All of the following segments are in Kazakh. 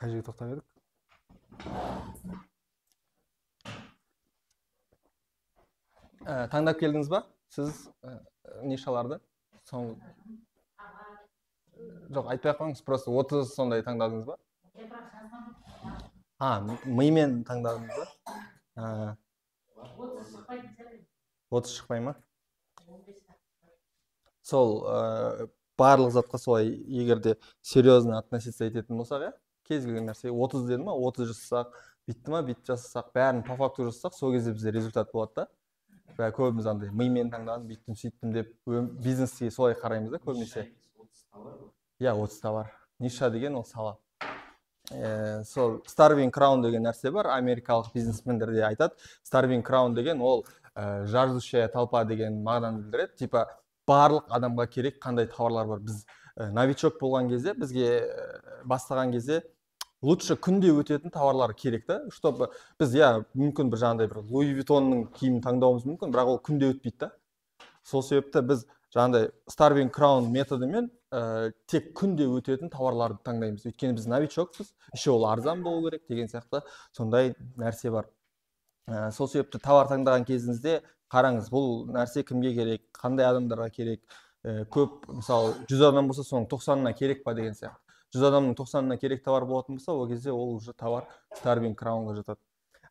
Қай жерге тоқтап едік? Таңдап келдіңіз ба? Сіз нишаларды? Жоқ, айтпай ақ қойыңыз, просто 30 сондай таңдадыңыз ба? Мимен таңдадыңыз ба? 30 шықпай ма? Сол барлық затқа солай егерде серьезно относиться ететін болсақ, кез келген нәрсе 30 деді ма, 30 жасасақ, битті ма, бит жасасақ, бәрін по факту жасасақ, сол кезде бізде результат болады да. Көбіміз андай мимен таңдадым, биттім, сөйттім деп бизнеске солай қараймыз да көбінесе. 30 товар. Ниша деген ол сала. Сол Starving Crown деген нәрсе бар, америкалық бизнесмендер де айтады. Starving Crown деген ол жаждущая толпа деген мағынаны білдіреді. Типа барлық адамға керек қандай товарлар бар. Біз новичок болған кезде, бізге бастаған кезде лучше күнде өтетін товарлар керек та, чтобы біз мүмкін бір жаңағыдай бір Louis Vuittonның киімін таңдауымыз мүмкін, бірақ ол күнде өтпейді да. Сол себепті біз жаңағыдай Starving Crown методымен тек күнде өтетін товарларды таңдаймыз. Өйткені біз новичокпыз, еще ол арзан болу керек деген сияқты сондай нәрсе бар. Сол себепті товар таңдаған кезіңізде қараңыз, бұл нәрсе кімге керек, қандай адамдарға керек. Көп, мысалы 100 адам болса, соның 90-ына керек па деген сияқты. 100 адамның 90-ына керек товар болатын болса, ол кезде ол уже товар Starving Crownға жатады.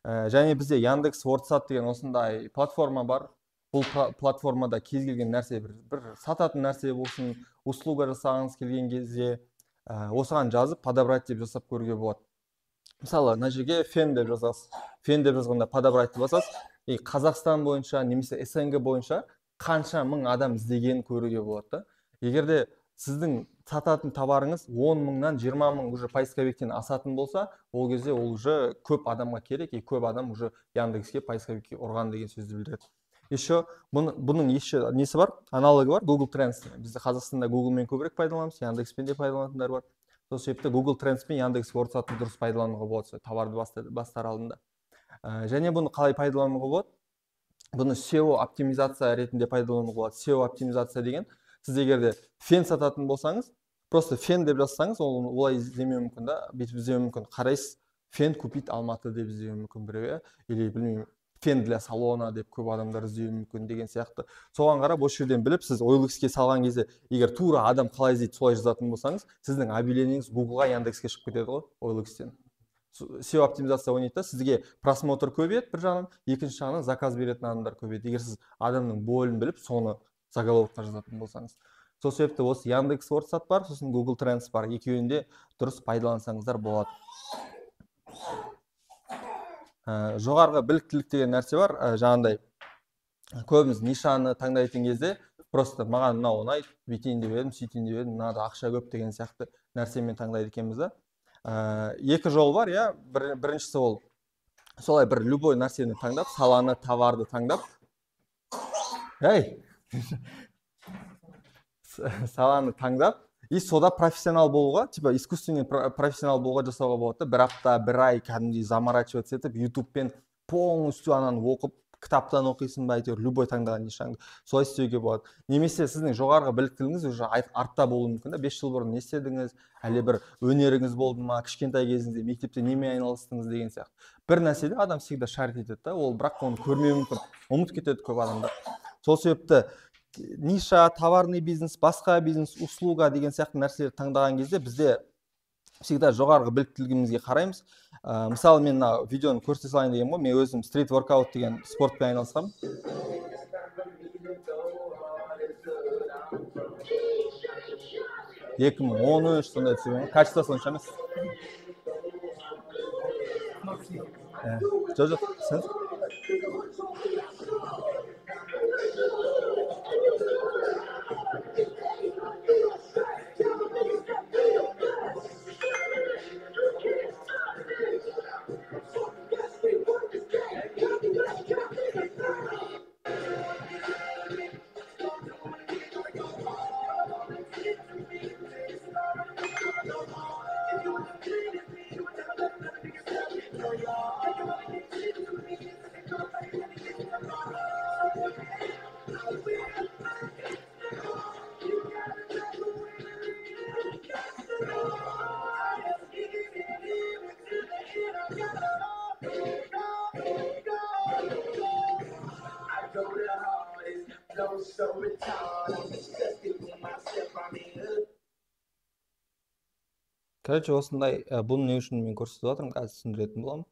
Және бізде Яндекс, WordSat деген осындай платформа бар. Бұл платформада кез келген нәрсе, бір сататын нәрсе болсын, услуга жасағыңыз келген кезде осыған жазып, подобрать деп жасап көруге болады. Мысалы, мына жерге фен деп жазасыз. Фен деп жазғанда подобрать деп басасыз. Қазақстан бойынша, немесе СНГ бойынша қанша мың адам іздеген көруге болады да. Егерде сіздің сататын товарыңыз 10 мыңнан 20 мың уже поисковиктен асатын болса, ол кезде ол уже көп адамға керек, көп адам уже Яндекске, поисковикке ұрған деген сөзді білдіреді. Еще бұның еще несі бар, аналогы бар, Google Trends. Бізде Қазақстанда Google-мен көбірек пайдаланамыз, Яндекспен де пайдаланатындар бар. Сол себепті Google Trends пен Яндекс WordSat-ты дұрыс пайдалануға болады, товарды бастар алдында. Және бұны қалай пайдалануға болады? Бұны SEO оптимизация ретінде пайдалануға болады. SEO оптимизация деген, сіз егерде фен сататын болсаңыз, просто фен деп жазсаңыз, ол олай іздемеу мүмкін да, бүйтіп іздеу мүмкін. Қарайсыз, фен купить Алматы деп іздеу мүмкін біреу, или білмеймін, фен для салона деп көп адамдар іздеуі мүмкін деген сияқты. Соған қарап, осы жерден біліп, сіз OLX-ке салған кезде, егер тура адам қалай іздейді, солай жазатын болсаңыз, сіздің объявлениеңіз Google-ға, Яндекске шығып кетеді ғой, OLX-тен. SEO оптимизация ойнайды да, сізге просмотр көбейеді бір жағынан, екінші жағынан заказ беретін адамдар көбейеді. Егер сіз адамның болын біліп, соны заголовокқа жазатын болсаңыз. Сол себепті осы Яндекс WordSat бар, сосын Google Trends бар. Екеуінде дұрыс пайдалансаңыздар болады. Жоғарғы біліктілік деген нәрсе бар. Жаңағындай көбіміз нишаны таңдайтын кезде просто маған мынау ұнайды, бүйтейін деп едім, сөйтейін деп едім, мынада ақша көп деген сияқты нәрсемен таңдайды екенбіз да. Екі жол бар, біріншісі ол солай бір любой нәрсені таңдап, саланы, товарды таңдап, саланы таңдап, и сода профессионал болуға, типа искусственный профессионал болуға жасауға болады. Бір апта, бір ай кәдімгідей заморачиваться етіп, ютубпен полностью ананы оқып, кітаптан оқисың ба, әйтеуір любой таңдаған нишаңды солай істеуге болады. Немесе сіздің жоғарғы біліктілігіңіз уже артта болуы мүмкін да, 5 жыл бұрын не істедіңіз, әлде бір өнеріңіз болды ма, кішкентай кезіңізде мектепте немен айналыстыңыз деген сияқты. Бір нәрседе адам всегда шарит етеді да, ол бірақ оны көрмеуі мүмкін, ұмытып кетеді көп адамдар. Сол себепті ниша, товарный бизнес, басқа бизнес, услуга деген сияқты нәрселерді таңдаған кезде бізде всегда жоғарғы біліктілігімізге қараймыз. Мысалы, мен видеоны көрсете салайын деген ғой, мен өзім стрит воркаут деген спортпен айналысқам. 2013 сондай түсірген, качествосы онша емес. Жоқ, сіз? Короче, осындай бұны не үшін мен көрсетіп жатырмын, қазір түсіндіретін боламын.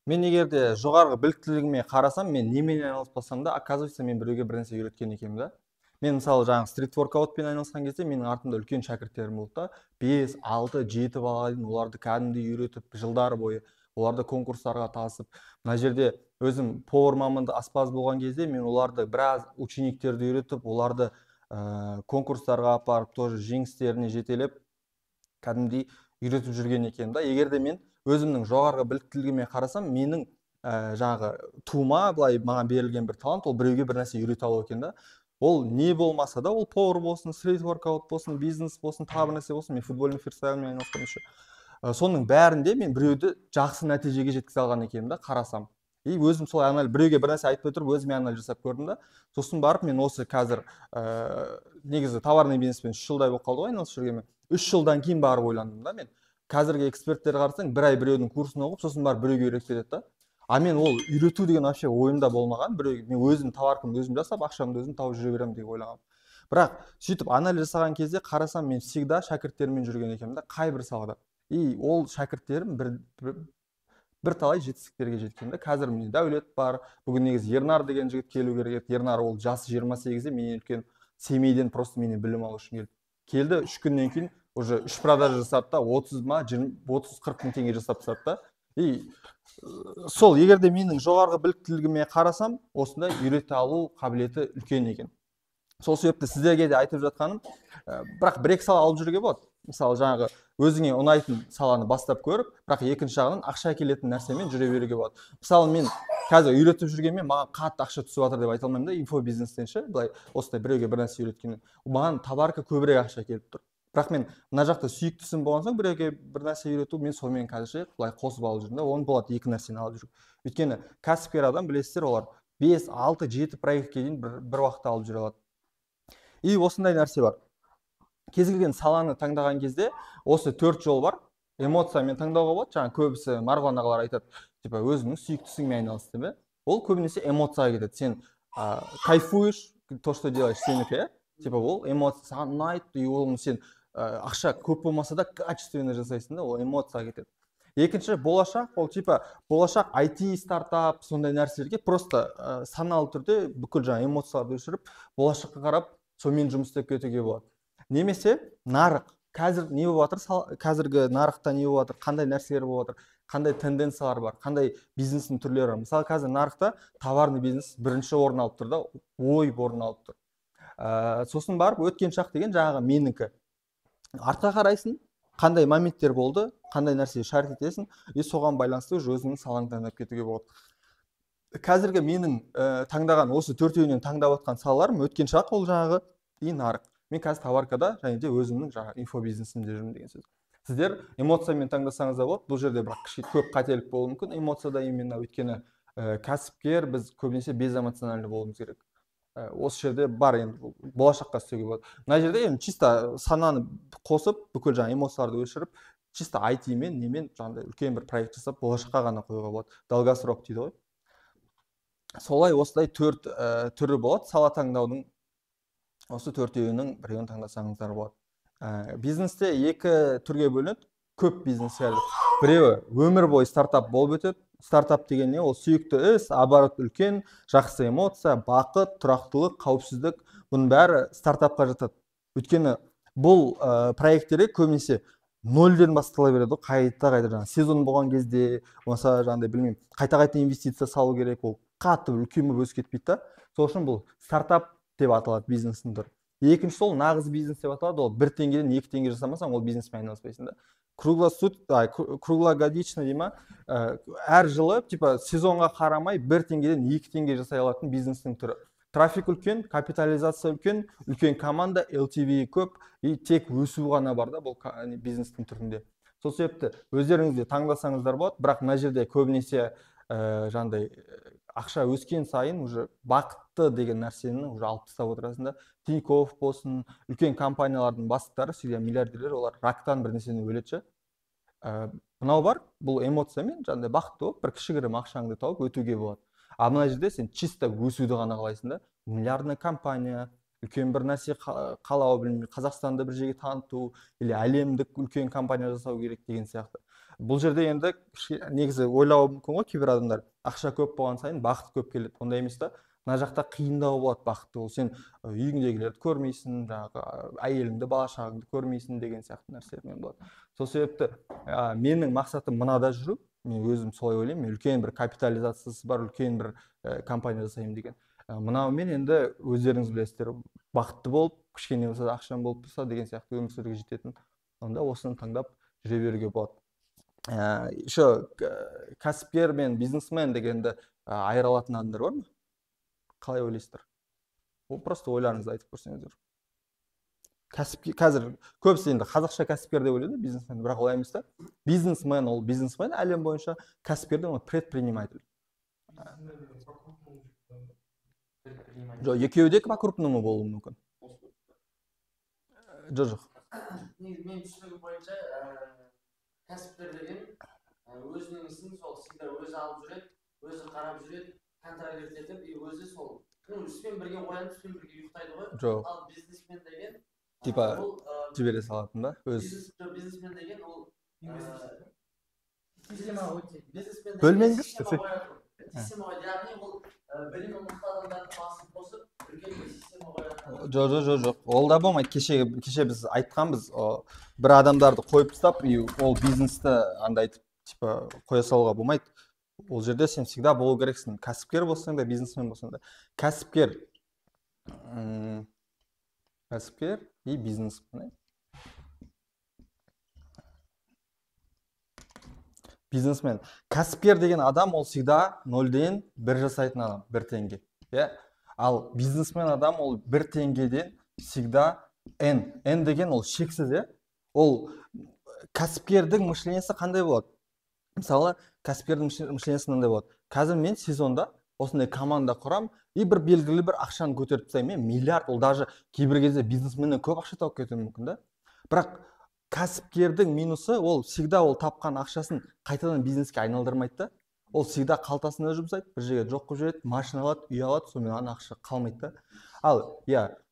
Мен егер де жоғарғы біліктілігіме қарасам, мен немен айналыспасам да, оказывается, мен біреуге бір нәрсе үйреткен екенмін да. Мен мысалы жаңағы стрит воркаутпен айналысқан кезде менің артымда үлкен шәкірттерім болды да. 5, 6, 7 балаға дейін оларды кәдімгідей үйретіп, жылдар бойы оларды конкурстарға тасып. Мына жерде өзім повар маманды аспаз болған кезде мен оларды біраз учениктерді үйретіп, оларды конкурстарға апарып, тоже жеңістеріне жетелеп, кәдімгідей үйретіп жүрген екенмін да. Егер де мен өзімнің жоғарғы біліктілігіме қарасам, менің жаңағы тума былай маған берілген бір талант, ол біреуге бір нәрсе үйрете алу екен да. Ол не болмаса да, ол повар болсын, стрит воркаут болсын, бизнес болсын, тағы бір нәрсе болсын, мен футбольный фристайлмен айналысқан еще. Соның бәрінде мен біреуді жақсы нәтижеге жеткізе алған екенмін да, қарасам. И өзім солай біреуге бір нәрсе айтпай тұрып, өзіме анализ жасап көрдім да. Сосын барып мен осы қазір негізі товарный бизнеспен 3 жылдай болып қалды ғой айналысып жүргеніме. 3 жылдан кейін барып ойландым да мен. Қазіргі эксперттерге қарасаң, бір ай біреудің курсын оқып, сосын барып біреуге үйретіп кетеді да. А мен ол үйрету деген вообще ойымда болмаған. Біреуге мен өзім товаркамды өзім жасап, ақшамды өзім тауып жүре беремін деп ойлағанмын. Бірақ сөйтіп анализ жасаған кезде қарасам, мен всегда шәкірттеріммен жүрген екенмін да, қай бір салада. И ол шәкірттерім бірталай жетістіктерге жеткен да. Қазір міне Дәулет бар. Бүгін негізі Ернар деген жігіт келу керек еді. Ернар ол жасы 28-де, менен үлкен, Семейден просто менен білім алу үшін келді. Келді, 3 күннен кейін уже 3 продажа жасады да, 30 ма 30-40 мың теңге жасап тастады да. И сол, егер де менің жоғарғы біліктілігіме қарасам, осындай үйрете алу қабілеті үлкен екен. Сол себепті сіздерге де айтып жатқаным, бірақ бір-екі сала алып жүруге болады. Мысалы жаңағы өзіңе ұнайтын саланы бастап көріп, бірақ екінші жағынан ақша әкелетін нәрсемен жүре беруге болады. Мысалы мен қазір үйретіп жүргенмен маған қатты ақша түсіп жатыр деп айта алмаймын да, инфобизнестен ше, былай осындай біреуге бір нәрсе үйреткеннен. Маған товарка көбірек ақша келіп тұр. Бірақ мен мына жақта сүйіктісім болған соң біреуге бір нәрсе үйрету, мен сонымен қазірше былай қосып алып жүрмін да, оны болады екі нәрсені алып жүру. Өйткені кәсіпкер адам, білесіздер, олар 5, 6, 7 проектке дейін бір уақытта алып жүре алады. И осындай нәрсе бар. Кез келген саланы таңдаған кезде осы 4 жол бар. Эмоциямен таңдауға болады. Жаңа көбісі Марғұлан ағалар айтады, типа өзіңнің сүйіктісіңмен айналыс деп. Ол көбінесе эмоцияға кетеді. Сен кайфуешь, то, что делаешь, сенікі, типа ол эмоция саған ұнайды, и ол сен ақша көп болмаса да качественно жасайсың да, ол эмоцияға кетеді. Екінші, болашақ, ол типа болашақ IT стартап, сондай нәрселерге просто саналы түрде бүкіл жаңа эмоцияларды өшіріп, болашаққа қарап сонымен жұмыс істеп кетуге болады. Немесе нарық. Қазір не болып жатыр? Қазіргі нарықта не болып жатыр? Қандай нәрселер болып жатыр? Қандай тенденциялар бар? Қандай бизнестің түрлері бар? Мысалы, қазір нарықта товарный бизнес бірінші орын алып тұр да, ойып орын алып тұр. Сосын барып өткен шақ деген жаңағы менікі. Артқа қарайсың, қандай моменттер болды, қандай нәрсе шарт етесің, и соған байланысты өзіңнің салаңды таңдап кетуге болады. Қазіргі менің таңдаған осы төртеуінен таңдап отқан салаларым өткен шақ, ол жаңағы и нарық. Мен қазір товаркада және де өзімнің жаңағы инфобизнесімде жүрмін деген сөз. Сіздер эмоциямен таңдасаңыз да болады. Бұл жерде бірақ көп қателік болуы мүмкін. Эмоцияда именно өйткені кәсіпкер, біз көбінесе безэмоциональный болуымыз керек. Осы жерде бар, енді болашаққа істеуге болады. Мына жерде енді чисто сананы қосып, бүкіл жаңа эмоцияларды өшіріп, чисто IT-мен немен жаңағыдай үлкен бір проект жасап, болашаққа ғана қоюға болады. Долгосрок дейді ғой. Солай осылай 4 түрі болады сала таңдаудың. Осы төртеуінің біреуін таңдасаңыздар болады. Бизнесте 2 түрге бөлінеді. Көп бизнестерді. Біреуі өмір бойы стартап болып өтеді. Стартап деген не? Ол сүйікті іс, оборот үлкен, жақсы эмоция, бақыт, тұрақтылық, қауіпсіздік. Бұның бәрі стартапқа жатады. Өйткені бұл проекттерге көбінесе нөлден бастала береді. Қайта жаңағы сезон болған кезде, болмаса жаңағыдай білмеймін, қайта инвестиция салу керек. Ол қатты үлкен болып өсіп кетпейді да. Сол үшін бұл стартап деп аталады бизнестің түрі. Екінші ол нағыз бизнес деп аталады. Ол 1 теңгеден 2 теңге жасамасаң, ол бизнеспен айналыспайсың да. Круглогодично дей ма, әр жылы типа сезонға қарамай 1 теңгеден 2 теңге жасай алатын бизнестің түрі. Трафик үлкен, капитализация үлкен, үлкен команда, LTV көп, и тек өсу ғана бар да бұл бизнестің түрінде. Сол себепті өздеріңізде таңдасаңыздар болады, бірақ мына жерде көбінесе жаңағыдай ақша өскен сайын уже бақытты деген нәрсені уже алып тастап отырасың да. Тинькофф болсын, үлкен компаниялардың бастықтары всегда миллиардерлер, олар рактан бір нәрсені өледі ше. Мынау бар, бұл эмоциямен жаңағыдай бақытты болып бір кішігірім ақшаңды тауып өтуге болады. А мына жерде сен чисто өсуді ғана қалайсың да. Миллиардный компания, үлкен бір нәрсе қалау, білмеймін, Қазақстанды бір жерге таныту или әлемдік үлкен компания жасау керек деген сияқты. Бұл жерде енді негізі ойлауы мүмкін ғой кейбір адамдар, ақша көп болған сайын бақыт көп келеді. Ондай емес та. Мына жақта қиындау болады бақытты ол. Сен үйіңдегілерді көрмейсің, жаңағы әйеліңді, бала шағаңды көрмейсің деген сияқты нәрселермен болады. Сол себепті менің мақсатым мынада жүру. Мен өзім солай ойлаймын. Мен үлкен бір капитализациясы бар үлкен бір компания жасаймын деген. Мынаумен енді өздеріңіз білесіздер, бақытты болып, кішкене болса да ақшам болып тұрса деген сияқты өмір сүруге жететін. Онда осыны таңдап жүре беруге болады. Еще кәсіпкер мен бизнесмен дегенді айыра алатын адамдар бар ма? Қалай ойлайсыздар? Ол просто ойларыңызды айтып көрсеңіздер. Кәсіпкер қазір көбісі енді қазақша кәсіпкер деп ойлайды, бизнесмен, бірақ олай емес та. Бизнесмен ол бизнесмен әлем бойынша, кәсіпкер ол предприниматель. Жоқ, екеуі де по-крупному болуы мүмкін. Жоқ. Мен түсінігім бойынша кәсіпкер деген өзінің ісін сол всегда өзі алып жүреді, өзі қарап жүреді, контролировать етіп, өзі сол іспен бірге оянып, іспен бірге ұйықтайды ғой. Жоқ. Ал бизнесмен деген типа жібере салатын да өз. Бизнесмен деген ол бөлмеңізші. Система яғни ол білімі мықты адамдардың басын қосып, үлкен бір система қоятын. Жоқ. Ол да болмайды. Кеше біз айтқанбыз, бір адамдарды қойып тастап, ол бизнесті андайтып типа қоя салуға болмайды. Ол жерде сен всегда болу керексің. Кәсіпкер болсаң да, бизнесмен болсаң да. Кәсіпкер и бизнесмен. Бизнесмен. Кәсіпкер деген адам ол всегда 0-ден 1 жасайтын адам, 1 теңге. Ал бизнесмен адам ол 1 теңгеден всегда N. N деген ол шексіз, ол кәсіпкердің мышлениесі қандай болады? Мысалы, кәсіпкердің мышлениесі қандай болады? Қазір мен сезонда осындай команда құрам, бір белгілі бір ақшаны көтеріп тастаймын. Мен миллиард, ол даже кейбір кезде бизнесменнен көп ақша тауып кетуі мүмкін да. Бірақ кәсіпкердің минусы, ол всегда ол тапқан ақшасын қайтадан бизнеске айналдырмайды да. Ол всегда қалтасына жұмсайды, бір жерге жоқ қылып жібереді, машина алады, үй алады, сонымен ана ақша қалмайды да. Ал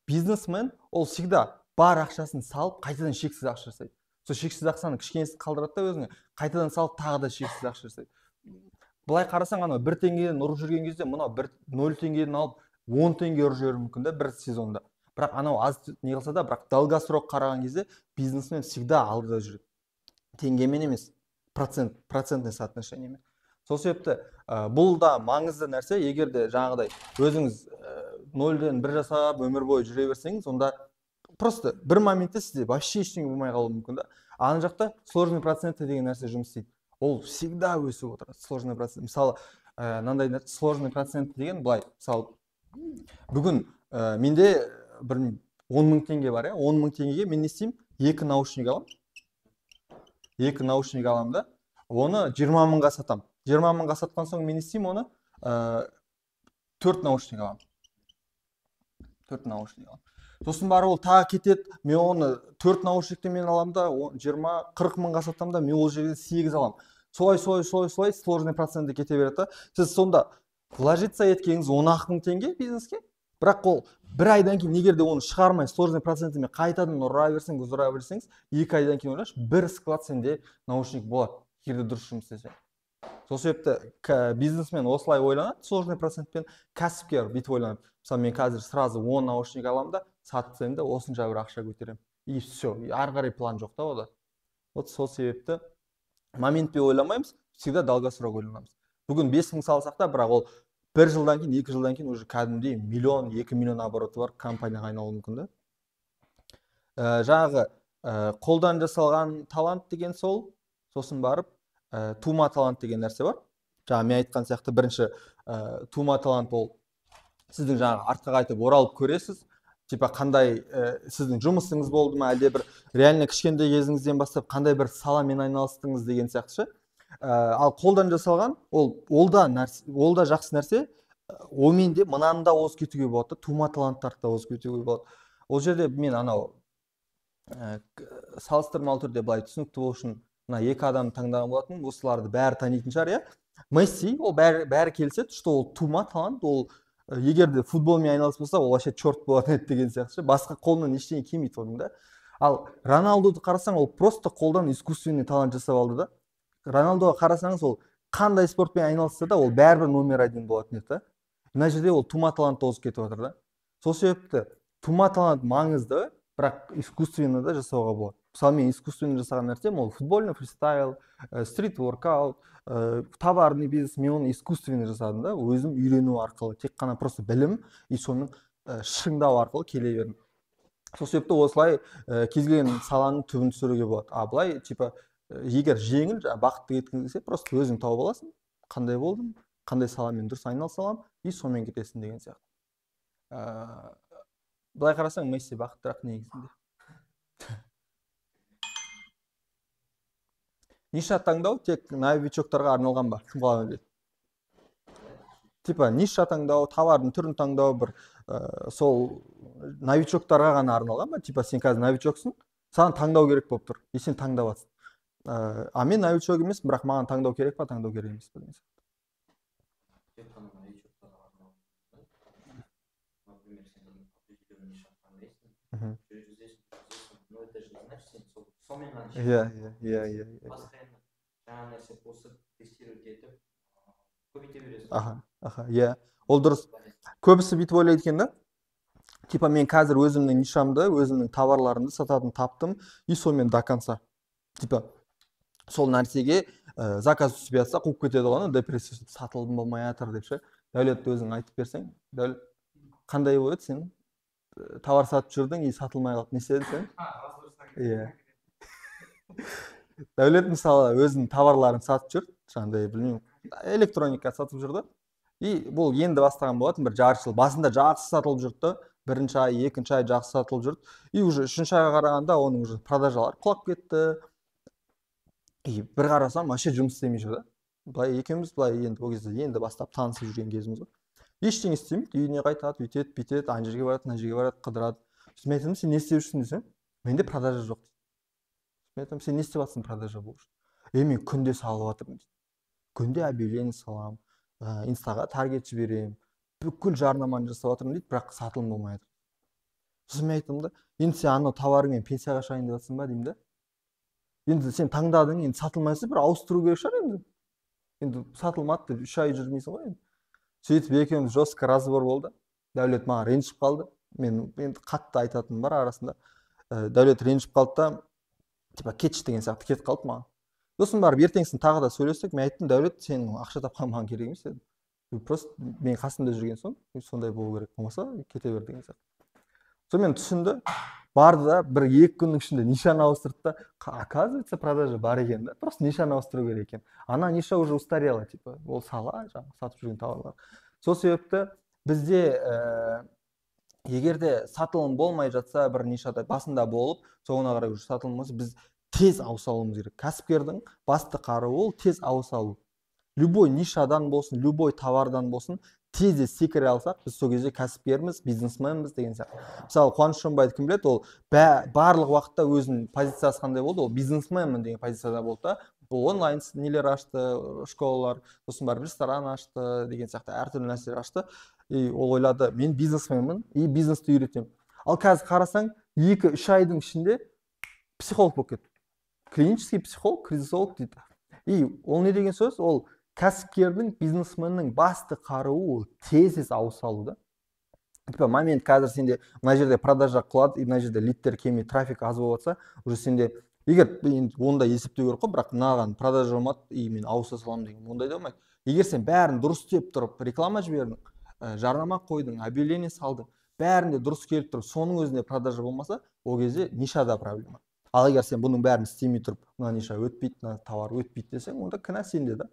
бизнесмен ол всегда бар ақшасын салып, қайтадан шексіз ақша жасайды. Сол шексіз ақшаны кішкенесін қалдырады да өзіңе, қайтадан салып, тағы да шексіз ақша жасайды. Былай қарасаң, ана 1 теңгеден ұрып жүрген кезде, мынау 0 теңгеден алып 10 теңге ұрып жіберуі мүмкін да бір сезонда. Бірақ анау аз не қылса да, бірақ долгосрок қараған кезде бизнесмен всегда алдыда жүреді. Теңгемен емес, процентный соотношениемен. Сол себепті бұл да маңызды нәрсе. Егер де жаңағыдай өзіңіз 0-ден 1 жасап өмір бойы жүре берсеңіз, онда просто бір моментте сізде вообще ештеңе болмай қалуы мүмкін да. Ана жақта сложный проценты деген нәрсе жұмыс істейді. Ол всегда өсіп отырады, сложный процент. Мысалы, мынандай сложный процент деген былай, мысалы, бүгін менде бір 10.000 теңге бар, 10.000 теңгеге мен не істеймін? 2 наушник алам. 2 наушник алам да, оны 20.000-ға сатам. 20.000-ға сатқан соң мен не істеймін? Оны 4 наушник алам. 4 наушник алам. Сосын барып ол тағы кетеді, мен оны 4 наушникті мен алам да, 20-40 мыңға сатам да, мен ол жерден 8 алам. Солай сложный процентті кете береді. Сіз сонда вложиться еткеніңіз 10.000 теңге бизнеске, бірақ ол бір айдан кейін егер де оны шығармай сложный процентімен қайтадан ұра берсеңіз, 2 айдан кейін ойлашы, бір склад сенде наушник болады, егер де дұрыс жұмыс істесе. Сол себепті бизнесмен осылай ойланады, сложный процентпен, кәсіпкер бүйтіп ойланады. Мысалы, мен қазір сразу 10 наушник алам да, сатсам да осынша бір ақша көтерем. И все, ары қарай план жоқ та ода. Вот сол себепті моментпен ойламаймыз, всегда долгосрок ойланамыз. Бүгін 5.000 салсақ та, бірақ ол 1 жылдан кейін, 2 жылдан кейін уже кәдімгідей 1 миллион, 2 миллион обороты бар компанияға айналуы мүмкін да. Жаңағы қолдан жасалған талант деген сол, сосын барып тума талант деген нәрсе бар. Жаңа мен айтқан сияқты бірінші тума талант ол сіздің жаңағы артқа қайтып оралып көресіз. Типа қандай сіздің жұмысыңыз болды ма, әлде бір реально кішкентай кезіңізден бастап қандай бір саламен айналыстыңыз деген сияқты. ал қолдан жасалған ол да жақсы нәрсе. Онымен де мынаны да озып кетуге болады, тума таланттарды да озып кетуге болады. Ол жерде мен анау салыстырмалы түрде былай түсінікті болу үшін мына екі адамды таңдаған болатын, осыларды бәрі танитын шығар, иә. Месси, ол бәрі келіседі, что ол тума талант, ол егер де футболмен айналысып болса, ол вообще черт болатын еді деген сияқты. Басқа қолынан ештеңе келмейді оның да. Ал Роналдуды қарасаң, ол просто қолдан искусственный талант жасап алды да. Роналдуға қарасаңыз, ол қандай спортпен айналысса да, ол бәрібір номер один болатын еді да. Мына жерде ол тума талантты озып кетіп жатыр да. Сол себепті тума талант маңызды, бірақ искусственно да жасауға болады. Мысалы мен искусственно жасаған нәрсем ол футбольный фристайл, стрит воркаут, товарный бизнес, мен оны искусственно жасадым да, өзім үйрену арқылы, тек қана просто білім и соны шыңдау арқылы келе бердім. Сол себепті осылай кез келген саланың түбін түсіруге болады. А былай типа егер жеңіл бақытты кеткің келсе, просто өзің тауып аласың, қандай болдым, қандай саламен дұрыс айналыса аламын и сонымен кетесің деген сияқты. Былай қарасаң, Месси бақыттырақ негізінде. Ниша таңдау тек новичоктарға арналған ба? Кім қалай ойлайды? Типа ниша таңдау, товардың түрін таңдау бір сол новичоктарға ғана арналған ба? Типа сен қазір новичоксың, саған таңдау керек болып тұр, и сен таңдап жатсың. А мен новичок емеспін, бірақ маған таңдау керек па, таңдау керек емес па деген сияқты. Тек қана новичоктарға арналған. Например, сен определенный ниша таңдайсың, жүргізесің, но это же значит, сен сонымен ғана Иә. постоянно жаңа нәрсе қосып, тестировать етіп, көбейте бересің. Иә. Ол дұрыс. Көбісі бүйтіп ойлайды екен да. Типа мен қазір өзімнің нишамды, өзімнің товарларымды сататын таптым, и сонымен до конца. Типа сол нәрсеге заказ түсіп жатса қуып кетеді ғой, депрессия сатылым болмай жатыр деп ше. Дәулет өзің айтып берсең, Дәулет қандай болады сен? Товар сатып жүрдің и сатылмай қалды. Не істедің сен? Иә. Дәулет мысалы өзінің товарларын сатып жүр, жаңағыдай білмеймін, электроника сатып жүрді. И бұл енді бастаған болатын, бір жарты жыл. Басында жақсы сатылып жүрді, бірінші ай, екінші ай жақсы сатылып жүрді. И уже үшінші айға қарағанда оның уже продажалары құлап кетті. И бір қарасам, вообще жұмыс істемей жүр да. Былай екеуміз былай енді ол кезде енді бастап танысып жүрген кезіміз ғой. Ештеңе істемейді, үйіне қайтады, үйтеді, бүйтеді, ана жерге барады, мына жерге барады, қыдырады. Сосын мен айтамын, сен не істеп жүрсің десем, менде продажа жоқ. Мен айтамын, сен не істеп жатсың продажа болу үшін? Мен күнде салып жатырмын дейді. Күнде объявление саламын, инстаға таргет жіберемін, бүкіл жарнаманы жасап жатырмын дейді, бірақ сатылым болмай жатыр. Сосын мен айтамын да, енді сен анау товарыңмен пенсияға шығайын деп жатсың ба деймін да. Енді сен таңдадың, енді сатылмайса бір ауыстыру керек шығар енді. Енді сатылмады деп 3 ай жүрмейсің ғой енді. Сөйтіп екеуміз жестко разбор болды. Дәулет маған ренжіп қалды. Мен енді қатты айтатыным бар арасында. Дәулет ренжіп қалды да, типа кетші деген сияқты кетіп қалды маған. Сосын барып ертеңгісін тағы да сөйлестік. Мен айттым, Дәулет, сен ақша тапқан маған керек емес еді. Просто мен қасымда жүрген соң сондай болу керек, болмаса кете бер деген сияқты. Сонымен түсінді, барды да бір 2 күннің ішінде нишаны ауыстырды да, оказывается, продажа бар екен да, просто нишаны ауыстыру керек екен. Ана ниша уже устарела, типа, ол сала, жаңағы сатып жүрген товарлар. Сол себепті бізде егер де сатылым болмай жатса, бір нишада басында болып, соңына қарай уже сатылым болса, біз тез ауыса алуымыз керек. Кәсіпкердің басты қаруы ол тез ауыса алу. Любой нишадан болсын, любой товардан болсын, тез секіре алсақ, біз сол кезде кәсіпкерміз, бизнесменбіз деген сияқты. Мысалы, Қуаныш Шонбайды кім біледі, ол барлық уақытта өзінің позициясы қандай болды, ол бизнесменмін деген позицияда болды да. Ол онлайн нелер ашты, школалар, сосын барып ресторан ашты деген сияқты әртүрлі нәрселер ашты. И ол ойлады, мен бизнесменмін и бизнесті үйретемін. Ал қазір қарасаң, 2-3 айдың ішінде психолог болып кетті. Клинический психолог, кризисолог дейді. И ол не деген сөз? Ол кәсіпкердің, бизнесменнің басты қаруы ол тез ауыса алу да. Типа момент қазір сенде мына жерде продажа құлады, мына жерде лидтер келмей, трафик аз болып жатса, уже сенде егер онда есептеу керек қой, бірақ мынаған продажа болмады, и мен ауыса саламын деген ондай да болмайды. Егер сен бәрін дұрыс істеп тұрып, реклама жібердің, жарнама қойдың, объявление салдың, бәрінде дұрыс келіп тұрып, соның өзінде продажа болмаса, ол кезде нишада проблема. Ал егер сен бұның бәрін істемей тұрып, мына ниша өтпейді, мына товар өтпейді десең, онда кінә сенде да.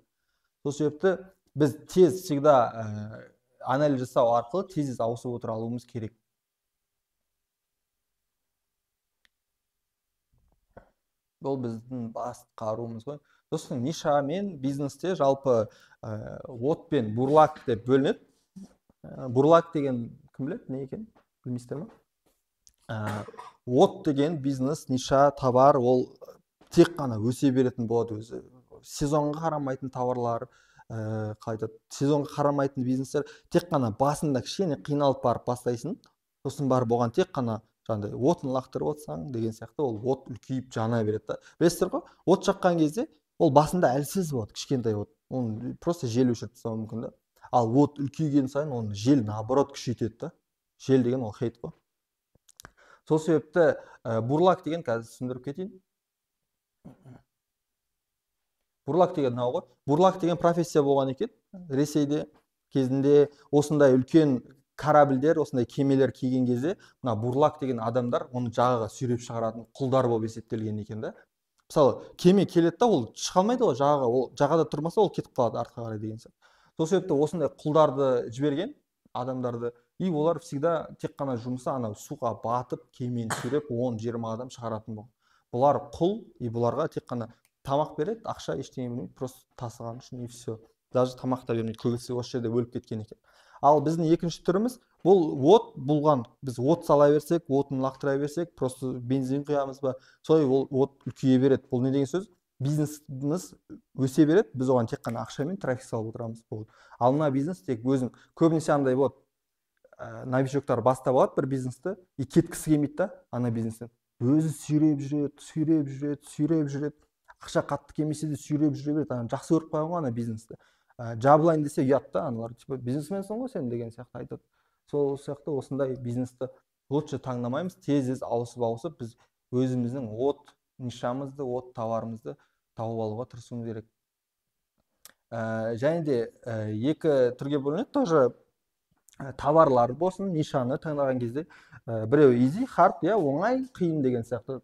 Сол себепті біз тез всегда анализ жасау арқылы тез ауысып отыра алуымыз керек. Бұл біздің басты қаруымыз ғой. сосын ниша мен бизнесте жалпы от пен бурлак деп бөлінеді. Бурлак деген кім біледі не екен, білмейсіздер ма? От деген бизнес, ниша, товар, ол тек қана өсе беретін болады өзі. Сезонға қарамайтын товарлар, сезонға қарамайтын бизнестер, тек қана басында кішкене қиналып барып бастайсың, сосын барып оған тек қана жаңағыдай отын лақтырып отырсаң деген сияқты, ол от үлкейіп жана береді да. Білесіздер ғой, от жаққан кезде ол басында әлсіз болады, кішкентай от, оны просто жел өшіріп тастауы мүмкін да. Ал от үлкейген сайын оны жел наоборот күшейтеді да. Жел деген ол хейт қой. Сол себепті бурлак деген, қазір түсіндіріп кетейін. Бурлак деген мынау ғой. Бурлак деген профессия болған екен Ресейде. Кезінде осындай үлкен корабльдер, осындай кемелер келген кезде, мына бурлак деген адамдар оны жағаға сүйреп шығаратын құлдар болып есептелген екен да. Мысалы, кеме келеді да, ол шыға алмайды ғой жағаға, ол жағада тұрмаса ол кетіп қалады артқа қарай деген сияқты. Сол себепті осындай құлдарды жіберген адамдарды, и олар всегда тек қана жұмысы анау суға батып, кемені сүйреп 10-20 адам шығаратын болған. Бұлар құл, и бұларға тек қана тамақ береді, ақша ештеңе бермейді, просто тасыған үшін и все. Даже тамақ та бермейді, көбісі осы жерде өліп кеткен екен. Ал біздің екінші түріміз, бұл от болған, біз от сала берсек, отын лақтыра берсек, просто бензин құямыз ба, солай ол от үлкейе береді. Бұл не деген сөз? Бизнесіміз өсе береді, біз оған тек қана ақша мен трафик салып отырамыз болды. Ал мына бизнес тек өзің, көбінесе андай болады, новичоктар бастап алады бір бизнесті, и кеткісі келмейді да, ана бизнестен. Өзі сүйреп жүреді, ақша қатты келмесе де сүйреп жүре береді, жақсы көріп қойған ғой ана бизнесті. Жабылайын десе ұят та, аналар типа бизнесменсің ғой сен деген сияқты айтады. Сол сияқты осындай бизнесті лучше таңдамаймыз, тез ауысып біз өзіміздің от нишамызды, от товарымызды тауып алуға тырысуымыз керек. Және де екі түрге бөлінеді, тоже товарлар болсын, нишаны таңдаған кезде біреу easy, hard, я оңай, қиын деген сияқты.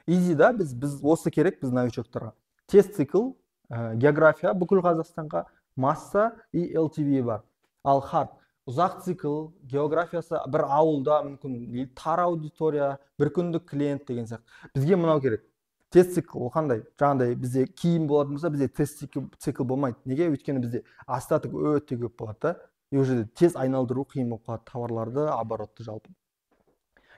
Easy да, біз осы керек біз новичоктарға. Тест цикл, география бүкіл Қазақстанға, масса и LTV бар. Ал hard, ұзақ цикл, географиясы бір ауылда мүмкін, тар аудитория, бір күндік клиент деген сияқты. Бізге мынау керек. Тест цикл, ол қандай? Жаңағыдай бізде киім болатын болса, бізде тест цикл болмайды. Неге? Өйткені бізде остаток өте көп болады да. И уже тез айналдыру қиын болып қалады товарларды, оборотты жалпы.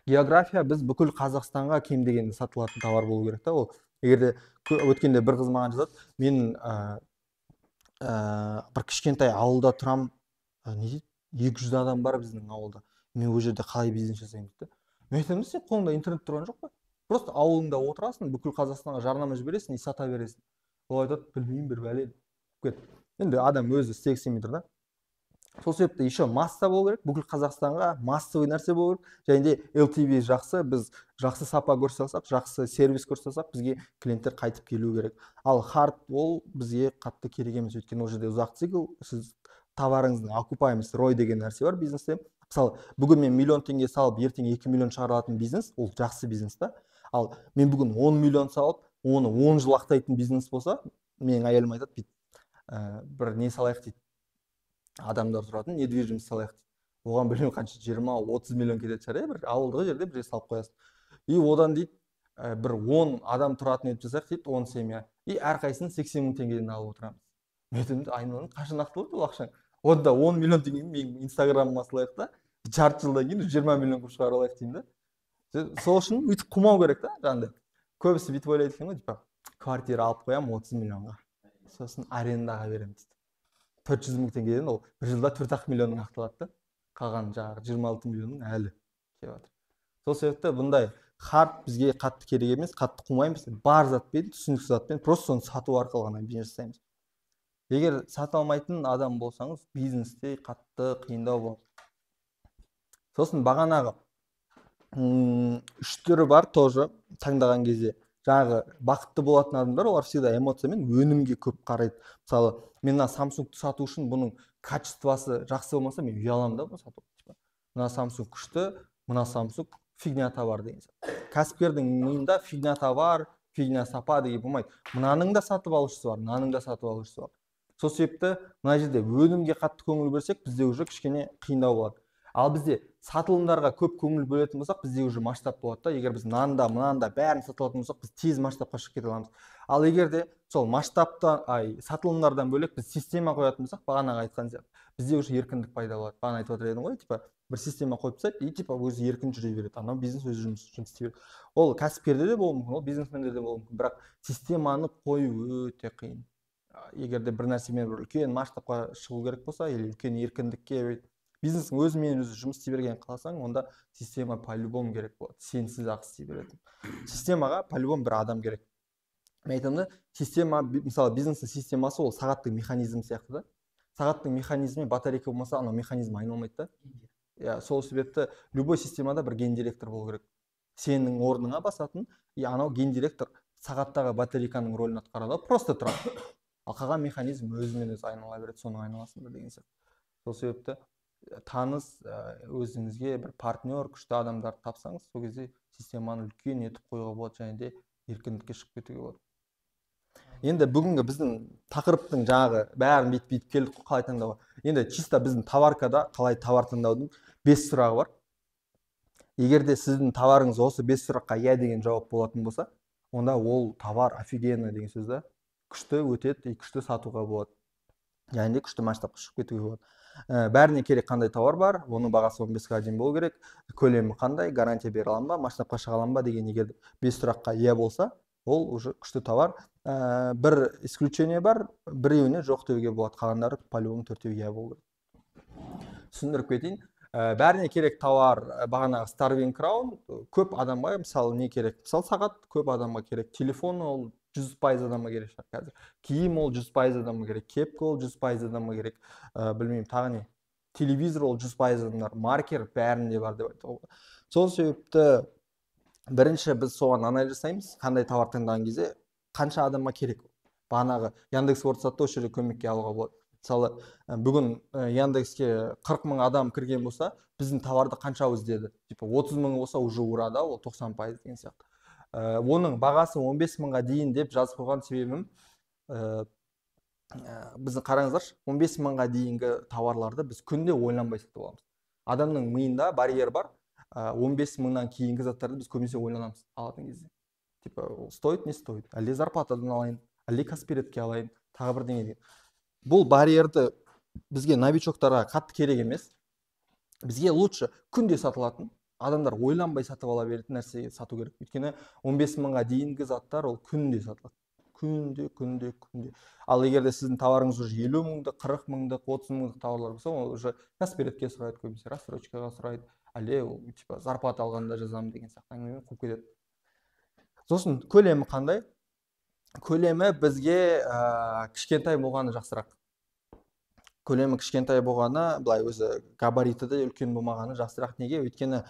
География, біз бүкіл Қазақстанға кем дегенде сатылатын товар болу керек та. Ол егерде өткенде бір қыз маған жазады, мен бір кішкентай ауылда тұрам, не дейді? 200 адам бар біздің ауылда. Мен ол жерде қалай бизнес жасаймын дейді. Мен айтамын, сен қолыңда интернет тұрған жоқ па? Просто ауылыңда отырасың, бүкіл Қазақстанға жарнама жібересің, и сата бересің. Ол айтады, білмеймін, бір бәле. Енді адам өзі істегісі келмей тұр да. Сол себепті еще масса болу керек, бүкіл Қазақстанға массовый нәрсе болу керек. Және де LTV жақсы, біз жақсы сапа көрсетсек, жақсы сервис көрсетсек, бізге клиенттер қайтып келу керек. Ал hard ол бізге қатты керек емес, өйткені ол жерде ұзақ цикл, сіз товарыңыздың окупаемость ROI деген нәрсе бар бизнесте. Мысалы, бүгін мен миллион теңге салып, ертең 2 миллион шығаратын бизнес, ол жақсы бизнес та. Ал мен бүгін 10 миллион салып, оны 10 жыл ақтайтын бизнес болса, менің әйелім айтады, бір не салайық дейді. Адамдар тұратын недвижимость салайық дейді. Оған білмеймін қанша 20-30 миллион кетеді шығар, бір ауылдық жерде бір салып қоясың. И одан дейді, бір 10 адам тұратын етіп жасайық дейді, 10 семья. И әрқайсысын 80 мың теңгеден алып отырамыз. Мен айтамын, айналайын, қашан ақталады бұл ақшаң? Онда 10 миллион теңгені мен инстаграмыма салайық та, жарты жылдан кейін 20 миллион қылып шығара алайық деймін да. Сол үшін өйтіп қумау керек та, жаңағыдай. Көбісі бүйтіп ойлайды екен ғой, типа, квартира алып қоямын 30 миллионға. Сосын арендаға беремін дейді. 400 мың теңгеден ол бір жылда 4-ақ миллионның ақталады да. Қалған жаңағы 26 миллионның әлі келіп жатыр. Сол себепті бұндай hard бізге қатты керек емес, қатты қумаймыз. Бар затпен, түсініксіз затпен, просто соны сату арқылы ғана бизнес жасаймыз. Егер сата алмайтын адам болсаңыз, бизнесте қатты қиындау болады. Сосын бағанағы 3 түрі бар тоже таңдаған кезде. Жаңағы бақытты болатын адамдар, олар всегда эмоциямен өнімге көп қарайды. Мысалы, мен Samsung сату үшін бұның качествосы жақсы болмаса, мен ұяламын да бұл сату. Мына Samsung күшті, мына Samsung фигня товар деген сияқты. Кәсіпкердің миында фигня товар, фигня сапа деген болмайды. Мынаның да сатып алушысы бар, мынаның да сатып алушысы бар. Сол себепті мына жерде өнімге қатты көңіл берсек, бізде уже кішкене қиындау болады. Ал бізде сатылымдарға көп көңіл бөлетін болсақ, бізде уже масштаб болады да. Егер біз мынанда бәрін сатып алатын болсақ, біз тез масштабқа шығып кете аламыз. Ал егер де сол сатылымдардан бөлек біз система қоятын болсақ, бағанағы айтқан сияқты, бізде уже еркіндік пайда болады. Бағана айтып отыр едім ғой, типа бір система қойып тастайды и типа өзі еркін жүре береді. Анау бизнес өзі жұмыс істей береді. Ол кәсіпкерде де болуы мүмкін, ол бизнесменде де болуы мүмкін, бірақ системаны қою өте қиын. Егер де бір нәрсемен бір үлкен масштабқа шығу керек болса, или үлкен еркіндікке, бизнестің өзімен өзі жұмыс істей бергенін қаласаң, онда система по-любому керек болады. Сенсіз ақ істей беретін. Системаға по-любому бір адам керек. Мен айтамын да, система, мысалы бизнестің системасы ол сағаттың механизмі сияқты да. Сағаттың механизмі батарейка болмаса, анау механизм айналмайды да. Сол себепті любой системада бір гендиректор болу керек. Сенің орныңа басатын, анау гендиректор сағаттағы батарейканың рөлін атқарады, просто тұрады. Ал қалған механизм өзімен өзі айнала береді, соның айналасында деген сияқты. Сол себепті таныс, өзіңізге бір партнер, күшті адамдарды тапсаңыз, сол кезде системаны үлкен етіп қоюға болады, және де еркіндікке шығып кетуге болады. Енді бүгінгі біздің тақырыптың жаңағы бәрін бүйтіп келдік, қалай таңдауға. Енді чисто біздің товаркада қалай товар таңдаудың 5 сұрағы бар. Егер де сіздің товарыңыз осы 5 сұраққа иә деген жауап болатын болса, онда ол товар офигенно деген сөз да. Күшті өтеді, күшті сатуға болады. Және де күшті масштабқа шығып кетуге болады. Бәріне керек қандай товар бар, оның бағасы 15-ға дейін болу керек, көлемі қандай, гарантия бере аламын ба, масштабқа шыға аламын ба деген егер 5 сұраққа иә болса, ол уже күшті товар. Бір исключение бар, біреуіне жоқ деуге болады, қалғандары по-любому 4-еу иә болу керек. Түсіндіріп кетейін. Бәріне керек товар, бағанағы Starving Crown, көп адамға мысалы не керек? Мысалы сағат көп адамға керек, телефон ол 100% адамға керек шығар қазір. Киім ол 100% адамға керек, кепка ол 100% адамға керек. Білмеймін, тағы не? Телевизор ол 100% адамдар, маркер бәрінде бар деп айтуға болады. Сол себепті бірінші біз соған анализ жасаймыз, қандай товар таңдаған кезде қанша адамға керек. Бағанағы Яндекс.Вордсатта осы жерде көмекке алуға болады. Мысалы, бүгін Яндекске 40 мың адам кірген болса, біздің товарды қанша іздеді? Типа 30 мың болса уже урада, ол 90% деген сияқты. Оның бағасы 15 мыңға дейін деп жазып қойған себебім, біздің қараңыздаршы, 15 мыңға дейінгі товарларды біз күнде ойланбай сатып аламыз. Адамның миында барьер бар, 15 мыңнан кейінгі заттарды біз көбінесе ойланамыз алатын кезде. Типа, стоит, не стоит, әлде зарплатадан алайын, әлде Каспиретке алайын, тағы бірдеңе деген. Бұл барьерді бізге новичоктарға қатты керек емес. Бізге лучше күнде сатылатын, адамдар ойланбай сатып ала беретін нәрсеге сату керек. Өйткені 15 мыңға дейінгі заттар ол күнде сатылады. Күнде. Ал егер де сіздің товарыңыз уже 50 мыңдық, 40 мыңдық, 30 мыңдық товарлар болса, ол уже Каспиретке сұрайды, көбінесе рассрочкаға сұрайды, әлде типа зарплата алғанда жазамын деген сияқты әңгімемен қуып кетеді. Сосын көлемі қандай? Көлемі бізге кішкентай болғаны жақсырақ. Көлемі кішкентай болғаны, былай өзі габариті де үлкен болмағаны жақсырақ. Неге? Өйткені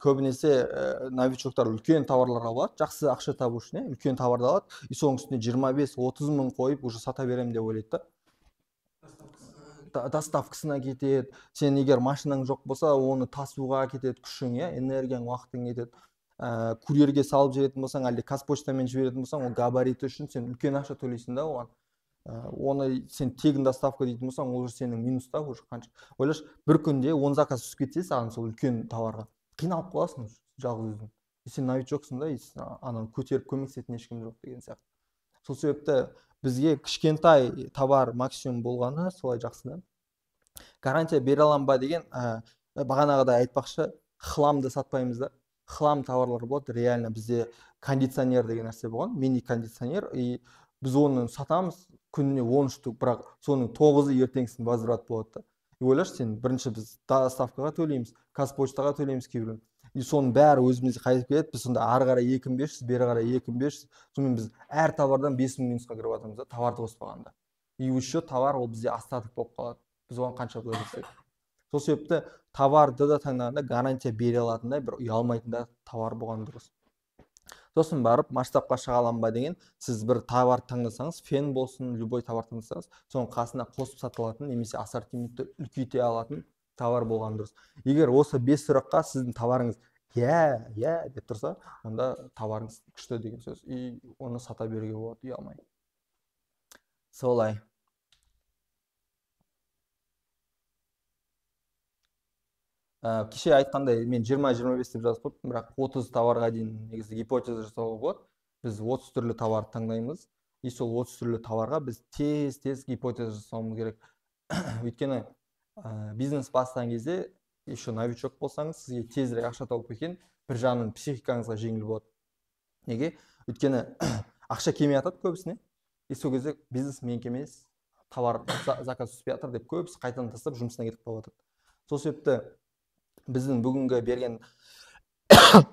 көбінесе новичоктар үлкен товарлар алады, жақсы ақша табу үшін, үлкен товарды алады, и соның үстіне 25-30 мың қойып уже сата беремін деп ойлайды да. Доставкасына кетеді. Сен егер машинаң жоқ болса, оны тасуға кетеді күшің, энергияң, уақытың кетеді. Курьерге салып жіберетін болсаң, әлде Қазпоштамен жіберетін болсаң, ол габариті үшін сен үлкен ақша төлейсің да оған. Оны сен тегін доставка дейтін болсаң, ол сенің минуста уже қанша. Ойлашы, бір күнде 10 заказ түсіп кетсе, саған сол үлкен товарға қиналып қаласың жалғыз өзің. Сен новичоксың да, ананы көтеріп көмектесетін ешкім жоқ деген сияқты. Сол себепті бізге кішкентай товар максимум болғаны солай жақсы да. Гарантия бере аламын ба деген, бағанағыдай айтпақшы, хламды сатпаймыз да. Хлам товарлар болады, реально бізде кондиционер деген нәрсе болған, мини кондиционер, и біз оны сатамыз күніне 10 штук, бірақ соның 9-ы ертеңгісін возврат болады да. И ойлашы, сен бірінші біз доставкаға төлейміз, Қазпоштаға төлейміз кейбірін. И соның бәрі өзімізге қайтып келеді, біз сонда ары қарай 2500, бері қарай 2500, сонымен біз әр товардан 5000 минусқа кіріп жатырмыз да, товарды қоспағанда. И еще товар ол бізде остаток болып қалады. Біз оған қанша бөлсек. Сол себепті товарды да таңдағанда гарантия бере алатындай бір ұялмайтындай товар болған дұрыс. Сосын барып масштабқа шыға аламын ба деген, сіз бір товар таңдасаңыз, фен болсын, любой товар таңдасаңыз, соның қасына қосып сатылатын немесе ассортиментті үлкейте алатын товар болған дұрыс. Егер осы 5 сұраққа сіздің товарыңыз иә деп тұрса, онда товарыңыз күшті деген сөз. И оны сата беруге болады, ұялмай. Солай. кеше айтқандай мен 20-25 деп жазып қойыппын, бірақ 30 товарға дейін негізі гипотеза жасауға болады. Біз 30 түрлі товарды таңдаймыз, и сол 30 түрлі товарға біз тез гипотеза жасауымыз керек. Өйткені бизнес бастаған кезде, еще новичок болсаңыз, сізге тезірек ақша тауып кеткен, бір жағынан психикаңызға жеңіл болады. Неге? Өйткені ақша келмей жатады көбісіне, и сол кезде бизнес менікі емес, товар заказ түспей жатыр деп көбісі қайтадан тастап жұмысына кетіп қалып жатады. Сол себепті біздің бүгінгі берген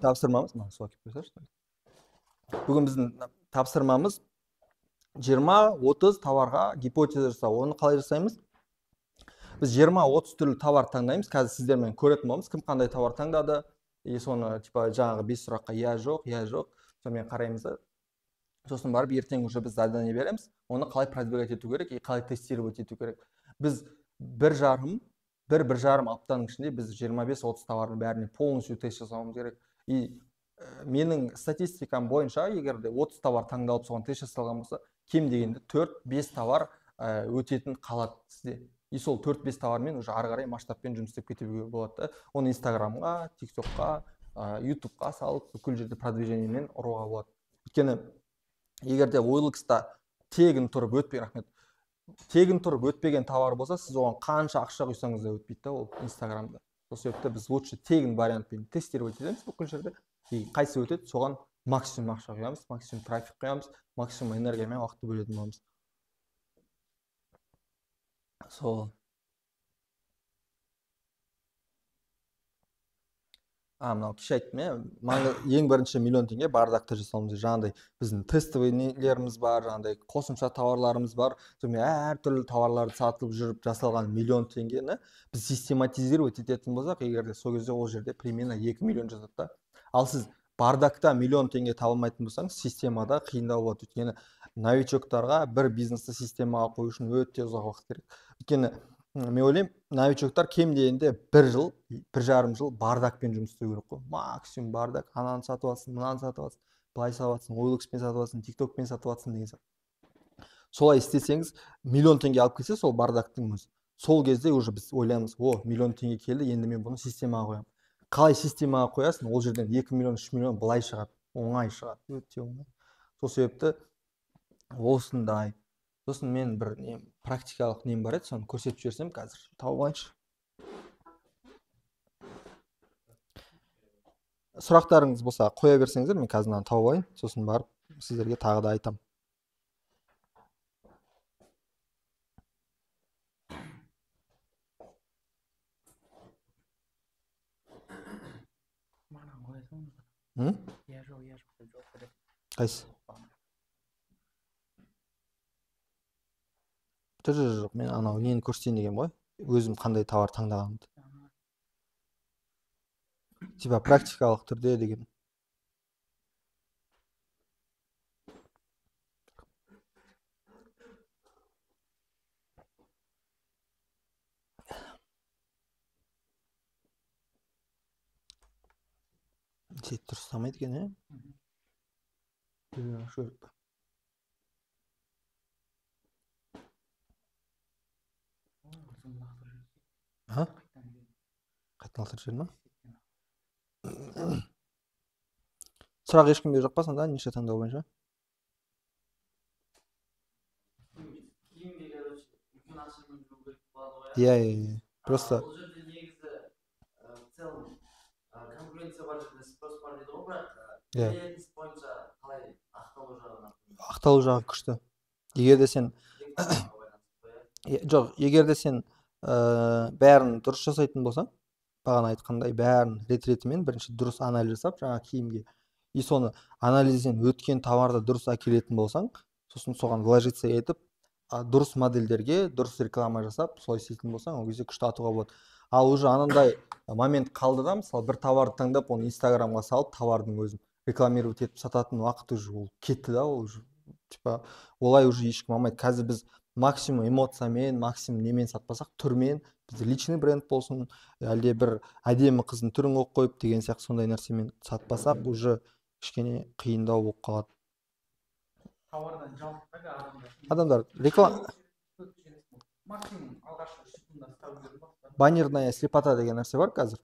тапсырмамыз, бүгін біздің тапсырмамыз 20-30 товарға гипотеза жасау. Оны қалай жасаймыз? Біз 20-30 түрлі товар таңдаймыз. Қазір сіздермен көретін боламыз, кім қандай товар таңдады, и соны типа жаңағы 5 сұраққа иә жоқ, сонымен қараймыз да. Сосын барып ертең уже біз задание береміз. Оны қалай продвигать ету керек и қалай тестировать ету керек. Біз бір жарым аптаның ішінде біз 25-30 товардың бәріне полностью тест жасауымыз керек. И менің статистикам бойынша, егер де 30 товар таңдалып соған тест жасалған болса, кем дегенде 4-5 товар өтетін қалады сізде. И сол 4-5 товармен уже ары қарай масштабпен жұмыс істеп кетуге болады. Оны Инстаграмға, ТикТокқа, ютубқа салып, бүкіл жерде продвижениемен ұруға болады. Өйткені егер де OLX-та тегін тұрып өтпеген товар болса, сіз оған қанша ақша құйсаңыз да өтпейді да, ол Инстаграмда. Сол себепті біз лучше тегін вариантпен тестировать етеміз бүкіл жерде. И қайсы өтеді, соған максимум ақша құямыз, максимум трафик құямыз, максимум энергия мен уақытты бөлетін боламыз. Сол. Мынау кеше айттым, ең бірінші миллион теңге бардакты жасауымыз. Жаңағыдай біздің тестовый нелеріміз бар, жаңағыдай қосымша товарларымыз бар. Сонымен әртүрлі товарларды сатылып жүріп жасалған миллион теңгені біз систематизировать ететін болсақ, егер де сол кезде ол жерде примерно 2 миллион жатады да. Ал сіз бардакта миллион теңге табылмайтын болсаңыз, системада қиындау болады. Өйткені новичоктарға бір бизнесті системаға қою үшін өте ұзақ уақыт керек. Өйткені мен ойлаймын, новичоктар кем дегенде 1-1,5 жыл бардакпен жұмыс істеу керек қой. Максимум бардак, ананы сатып алсын, мынаны сатып алсын, былай сатып алсын, OLX-пен сатып алсын, TikTok-пен сатып алсын деген сияқты. Солай істесеңіз, миллион теңге алып келсе, сол бардактың өзі. Сол кезде уже біз ойлаймыз, миллион теңге келді, енді мен бұны системаға қоямын. Қалай системаға қоясың? Ол жерден 2 миллион, 3 миллион былай шығады, оңай шығады, өте оңай. Сол себепті осындай. Сосын мен бір практикалық нем бар еді, соны көрсетіп жіберсем қазір. Тауып алайыншы. Сұрақтарыңыз болса қоя берсеңіздер, мен қазір мынаны тауып алайын, сосын барып сіздерге тағы да айтам. Қайсы? Жоқ, мен анау нені көрсетейін деген ғой, өзім қандай товар таңдағанымды. Типа практикалық түрде деген. Сет дұрыстамайды екен, Қайтын алтыр жер ма? Сұрақ ешкімде жоқ па сонда, неше таңдау бойынша? Киімге үлкен ақшамен жүру керек болады ғой. Иә. Просто Бұл жерде негізі в целом конкуренция бар жерде спрос бар дейді ғой, бірақ клиент бойынша қалай ақталу жағынан? Ақталу жағы күшті. Егер де сен бәрін дұрыс жасайтын болсаң, бағана айтқандай бәрін ретімен бірінші дұрыс анализ жасап, жаңа киімге, и соны анализден өткен товарды дұрыс әкелетін болсаң, сосын соған вложиться етіп, дұрыс модельдерге дұрыс реклама жасап, солай істейтін болсаң, ол кезде күшті атуға болады. Ал уже анандай момент қалды да, мысалы бір товарды таңдап, оны Инстаграмға салып, товардың өзін рекламировать етіп сататын уақыт уже ол кетті да, ол уже типа олай уже ешкім алмайды. Қазір біз максимум эмоциямен, максимум немен сатпасақ, түрмен, бізде личный бренд болсын, әлде бір әдемі қыздың түрін қойып қойып деген сияқты сондай нәрсемен сатпасақ, уже кішкене қиындау болып қалады. Тауардан жалықтағы адамдар реклама максимум алғашқы шыққанда ұстап жүрген баннерная слепота деген нәрсе бар қазір.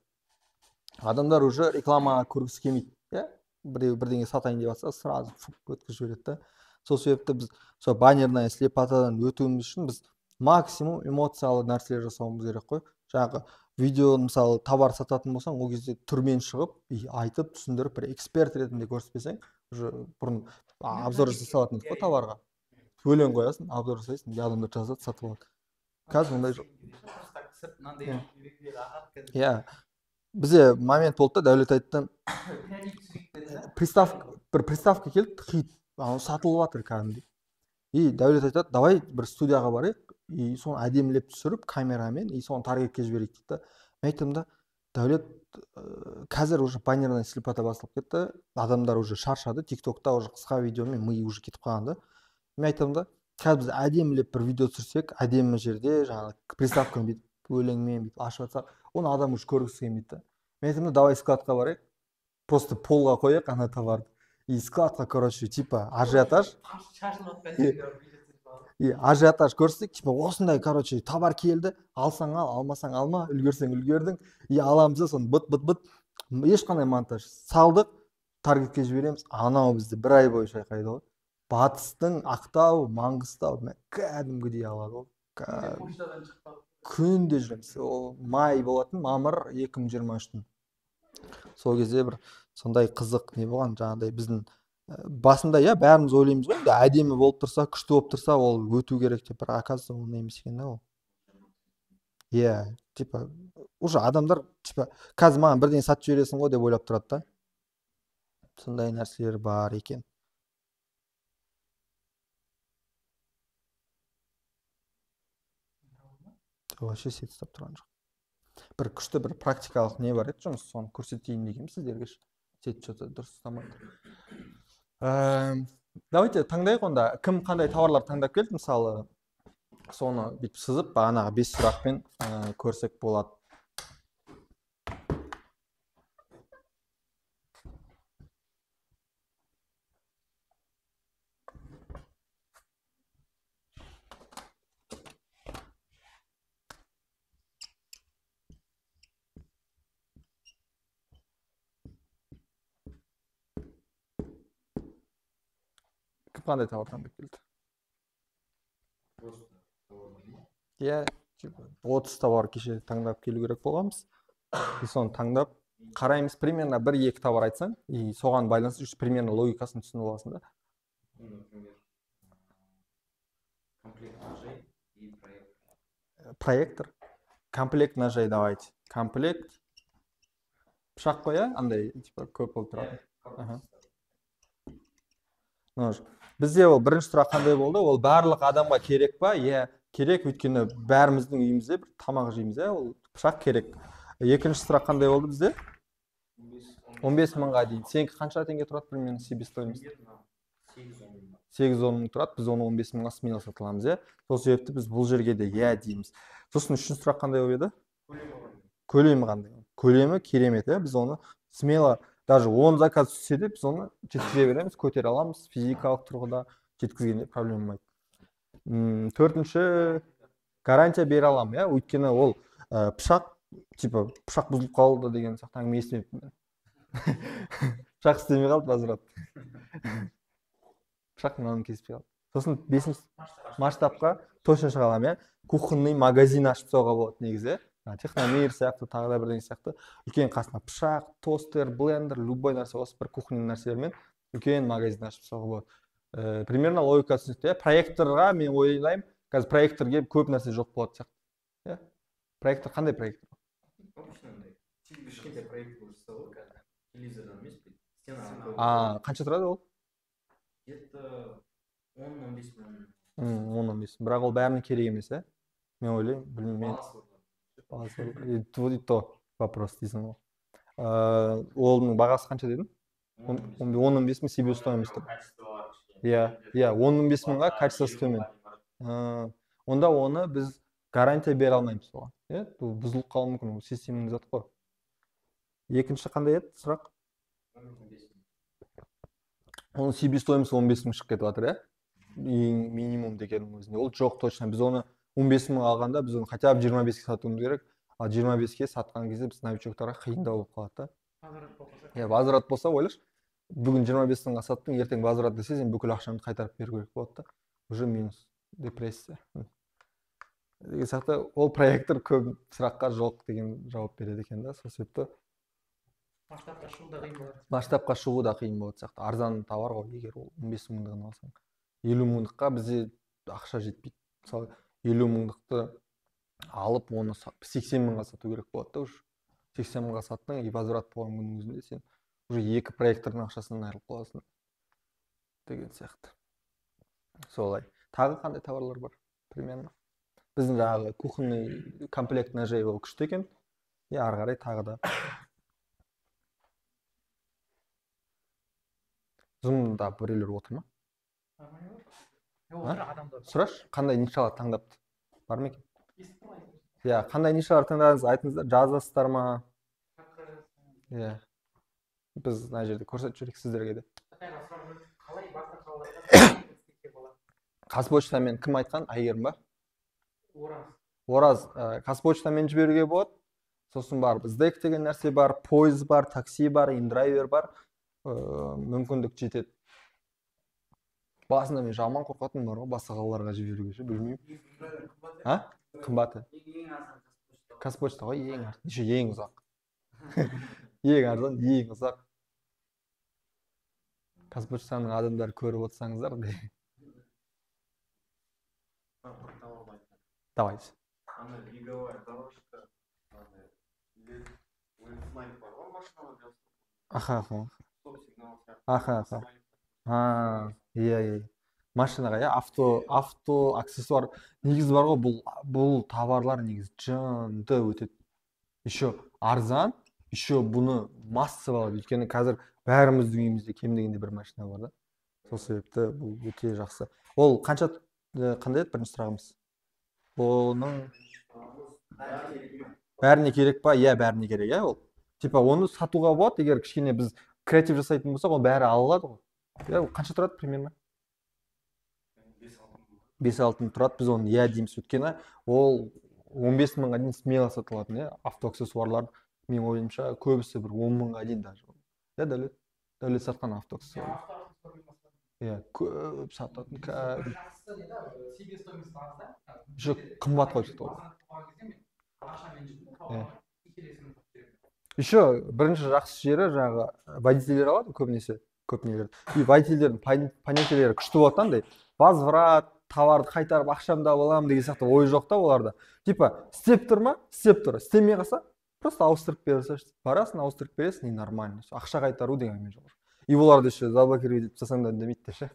Адамдар уже рекламаға көргісі келмейді, иә. Біреу бірдеңе сатайын деп жатса, сразу өткізіп жібереді да. Сол себепті біз сол баннерная слепотадан өтуіміз үшін біз максимум эмоциялы нәрселер жасауымыз керек қой. Жаңағы видео мысалы товар сататын болсаң, ол кезде түрмен шығып, айтып, түсіндіріп, бір эксперт ретінде көрсетпесең, уже бұрын обзор жасай салатын едік қой товарға. Өлең қоясың, обзор жасайсың, адамдар жазады, сатып алады. Қазір ондай жоқ. Иә. Бізде момент болды да, Дәулет айтты, бір приставка келді, хит, сатылып жатыр кәдімгідей. И Дәулет айтады, давай бір студияға барайық, и соны әдемілеп түсіріп камерамен, и соны таргетке жіберейік дейді да. Мен айттым да, Дәулет, қазір уже баннерная слепота басталып кетті, адамдар уже шаршады, тиктокта уже қысқа видеомен ми уже кетіп қалған да. Мен айтамын да, қазір біз әдемілеп бір видео түсірсек, әдемі жерде, жаңағы приставканы бүйтіп өлеңмен бүйтіп ашып жатсақ, оны адам уже көргісі келмейді да. Мен айтамын да, давай складқа барайық, просто полға қояйық ана товарды. И складқа, короче, типа ажиотаж. И ажиотаж көрсек, типа осындай, короче, товар келді, алсаң ал, алмасаң алма, үлгерсең үлгердің. И аламыз да соны быт, ешқандай монтаж. Салдық, таргетке жібереміз. Анау бізді бір ай бойы шайқайды ғой. Батыстың Ақтау, Маңғыстау, кәдімгідей алады ғой. Күнде жүреміз. Ол май болатын, мамыр 2023-тің. Сол кезде бір сондай қызық не болған, жаңағыдай біздің басында иә бәріміз ойлаймыз ғой, енді әдемі болып тұрса, күшті болып тұрса, ол өту керек деп, бірақ оказывается ол емес екен да ол. Иә, типа уже адамдар типа қазір маған бірдеңе сатып жібересің ғой деп ойлап тұрады да. Сондай нәрселер бар екен. Вообще сет ұстап тұрған жоқ. Бір күшті бір практикалық не бар еді жұмыс, соны көрсетейін дегенмін сіздерге. Сет что-то дұрыс ұстамайды. Давайте таңдайық онда, кім қандай товарлар таңдап келді, мысалы соны бүйтіп сызып, бағанағы 5 сұрақпен көрсек болады. Қандай товар таңдап келді? Иә, 30 товар кеше таңдап келу керек болғанбыз. И соны таңдап қараймыз, примерно 1-2 товар айтсаң, и соған байланысты примерно логикасын түсініп аласың да. Комплект ножей и проектор. Проектор. Комплект ножей давайте. Комплект. Пышақ қоя, андай, типа көп болып тұрады. Нож. Бізде ол бірінші сұрақ қандай болды? Ол барлық адамға керек па? Иә, керек, өйткені бәріміздің үйімізде бір тамақ жейміз, ол пышақ керек. Екінші сұрақ қандай болды бізде? 15 мыңға дейін. Сенікі қанша теңге тұрады примерно себестоимость? 8-10 мың тұрады. Біз оны 15 мыңға смело сатып аламыз, иә. Сол себепті біз бұл жерге де иә дейміз. Сосын үшінші сұрақ қандай болып еді? Көлемі қандай? Көлемі керемет, иә. Біз оны смело даже 10 заказ түссе де біз оны жеткізе береміз, көтере аламыз, физикалық тұрғыда жеткізгенде проблема болмайды. Төртінші, гарантия бере аламын, иә, өйткені ол пышақ, типа пышақ бұзылып қалды деген сияқты әңгіме естімеппін. Пышақ істемей қалды, возврат. Пышақ мынаны кеспей қалды. Сосын 5-ші масштабқа точно шыға аламын, иә. Кухонный магазин ашып тастауға болады негізі. Техномир сияқты, тағы да бірдеңе сияқты. Үлкен қасына пышақ, тостер, блендер, любой нәрсе осы бір кухонный нәрселермен үлкен магазин ашып тастауға болады. Примерно логика түсінікті. Проекторға мен ойлаймын, қазір проекторге көп нәрсе жоқ болады сияқты. Проектор қандай проектор? Кішкентай проектор жасау ғой қазір. Телевизордан емес, стена. Қанша тұрады ол? Где-то 10-15 мың. 10-15. Бірақ ол бәрінің керек емес, иә? Мен ойлаймын, білмеймін. То вопрос дейсің ғой. Оның бағасы қанша дедің? 10-15 мың себестоимость. Иә, 10-15 мыңға качествосы төмен. Онда оны біз гарантия бере алмаймыз оған. Бұл бұзылып қалуы мүмкін, ол системаның заты қой. Екінші қандай еді сұрақ? Оның себестоимость 15 мың шығып кетіп жатыр, иә? Ең минимум дегеннің өзінде. Ол жоқ точно. Біз оны 15 мың алғанда, біз оны хотя бы 25-ке сатуымыз керек. ал 25-ке сатқан кезде біз новичоктарға қиындау болып қалады да. Возврат болмаса. Иә, возврат болса ойлашы, бүгін 25 мыңға саттың, ертең возврат десе, сен бүкіл ақшаңды қайтарып беру керек болады да. Уже минус, депрессия. Деген сияқты ол проекттер көп сұраққа жоқ деген жауап береді екен да. Сол себепті Масштабқа шығу да қиын болады. масштабқа шығу да қиын болады сияқты. Арзан товар ғой, егер ол 15 мыңдығын алсаң. 50 мыңдыққа бізде ақша жетпейді. Мысалы 50 мыңдықты алып, оны 80 мыңға сату керек болады да уже. 80 мыңға саттың, и возврат болған күннің өзінде сен уже екі проектордың ақшасынан айырылып қаласың деген сияқты. Солай. Тағы қандай товарлар бар? Примерно. Біздің жаңағы кухонный комплект ножей ол күшті екен. И ары қарай тағы да. Зумда біреулер отыр ма? Отыр адамдар. Сұрашы, қандай нишалар таңдапты? Бар ма екен? Естіп тұрмайсың. Иә, қандай нишалар таңдадыңыз, айтыңыздар, жазасыздар ма? Иә. Біз мына жерде көрсетіп жіберейік сіздерге де. Қалай басқа қалаларда істесе болады? Қазпоштамен кім айтқан? Әйгерім ба? Ораз. Ораз, қазпоштамен жіберуге болады. Сосын бар, іздек деген нәрсе бар, пойыз бар, такси бар, индрайвер бар. Мүмкіндік жетеді. Басында мен жаман қорқатыным бар ғой, басқа қалаларға жіберуге ше, білмеймін. Қымбаты. Ең арзан Қазпошта ғой, ең арзан. Еще ең ұзақ. Ең арзан, ең ұзақ. Қазпоштаның адамдары көріп отырсаңыздар де. Давайте. Она беговая дорожка, снайпер, он машина для Аха. стоп-сигнал. Иә. Машинаға, иә, авто аксессуар. Негізі бар ғой, бұл товарлар негізі жынды өтеді. Еще арзан, еще бұны массовый алады. Өйткені қазір бәріміздің үйімізде кем дегенде бір машина бар да. Сол себепті бұл өте жақсы. Ол қандай еді бірінші сұрағымыз? Оның бәріне керек па? Иә, бәріне керек, иә ол. Типа оны сатуға болады, егер кішкене біз креатив жасайтын болсақ, ол бәрі алынады ғой. Иә, қанша тұрады примерно? 5-6 мың тұрады. Біз оны иә дейміз, өйткені ол 15 мыңға дейін смело сатылатын, иә, автоаксессуарлар. Мен ойымша көбісі бір 10 мыңға дейін даже. Иә, Дәулет сатқан автоаксессуар. Иә, көп сататын. Жақсы дейді, себестоимость аз да. Еще қымбат қой что-то. Еще бірінші жақсы жері жаңағы водительдер алады көбінесе, көп нелерді. И водительдердің понятиелері күшті болады андай. Возврат, товарды қайтарып ақшамды аламын деген сияқты ой жоқ та оларда. Типа, істеп тұр ма? Істеп тұр. Істемей қалса, просто ауыстырып бересің. Барасың, ауыстырып бересің, и нормально. Ақша қайтару деген әңгіме жоқ. И оларды еще заблокировать етіп жасаң да үндемейді де ше.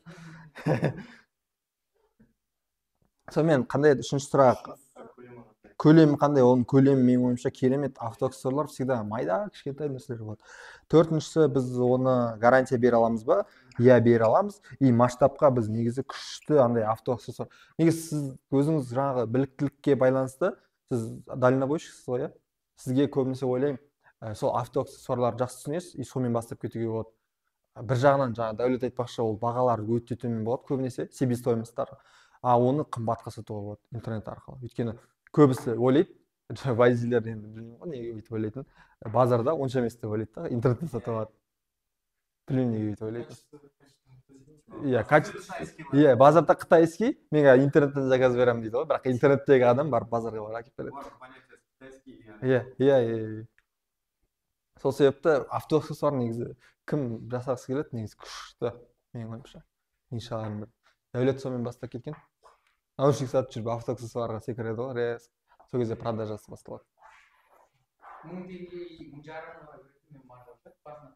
Сонымен қандай еді үшінші сұрақ? Көлемі қандай? Оның көлемі менің ойымша керемет. Автоаксессуарлар всегда майда кішкентай нәрселер болады. Төртіншісі, біз оны гарантия бере аламыз ба? Иә, бере аламыз. И масштабқа біз негізі күшті андай автоаксессуар. Негізі сіз өзіңіз жаңағы біліктілікке байланысты, сіз дальнобойщиксіз ғой, иә? Сізге көбінесе ойлаймын, сол автоаксессуарларды жақсы түсінесіз, и сонымен бастап кетуге болады. Бір жағынан жаңағы Дәулет айтпақшы, ол бағалар өте төмен болады көбінесе, себестоимосттар. Оны қымбатқа сатуға болады интернет арқылы. Өйткені көбісі ойлайды, водительдер енді білмеймін ғой, неге өйтіп ойлайтын. Базарда онша емес деп ойлайды да, интернеттен сатып алады. Білмеймін неге өйтіп ойлайды. Иә, базарда қытайский, мен интернеттен заказ беремін дейді ғой, бірақ интернеттегі адам барып базарға барып әкеліп береді. Иә. Сол себепті автоаксессуар негізі кім жасағысы келеді, негізі күшті, менің ойымша. Иншаллах бір. Дәулет сонымен бастап кеткен. Наушник сатып жүріп автоаксессуарға секіреді ғой, сол кезде продажасы басталады. 1000 теңге, 1500 өтінен бар жоқ, басына.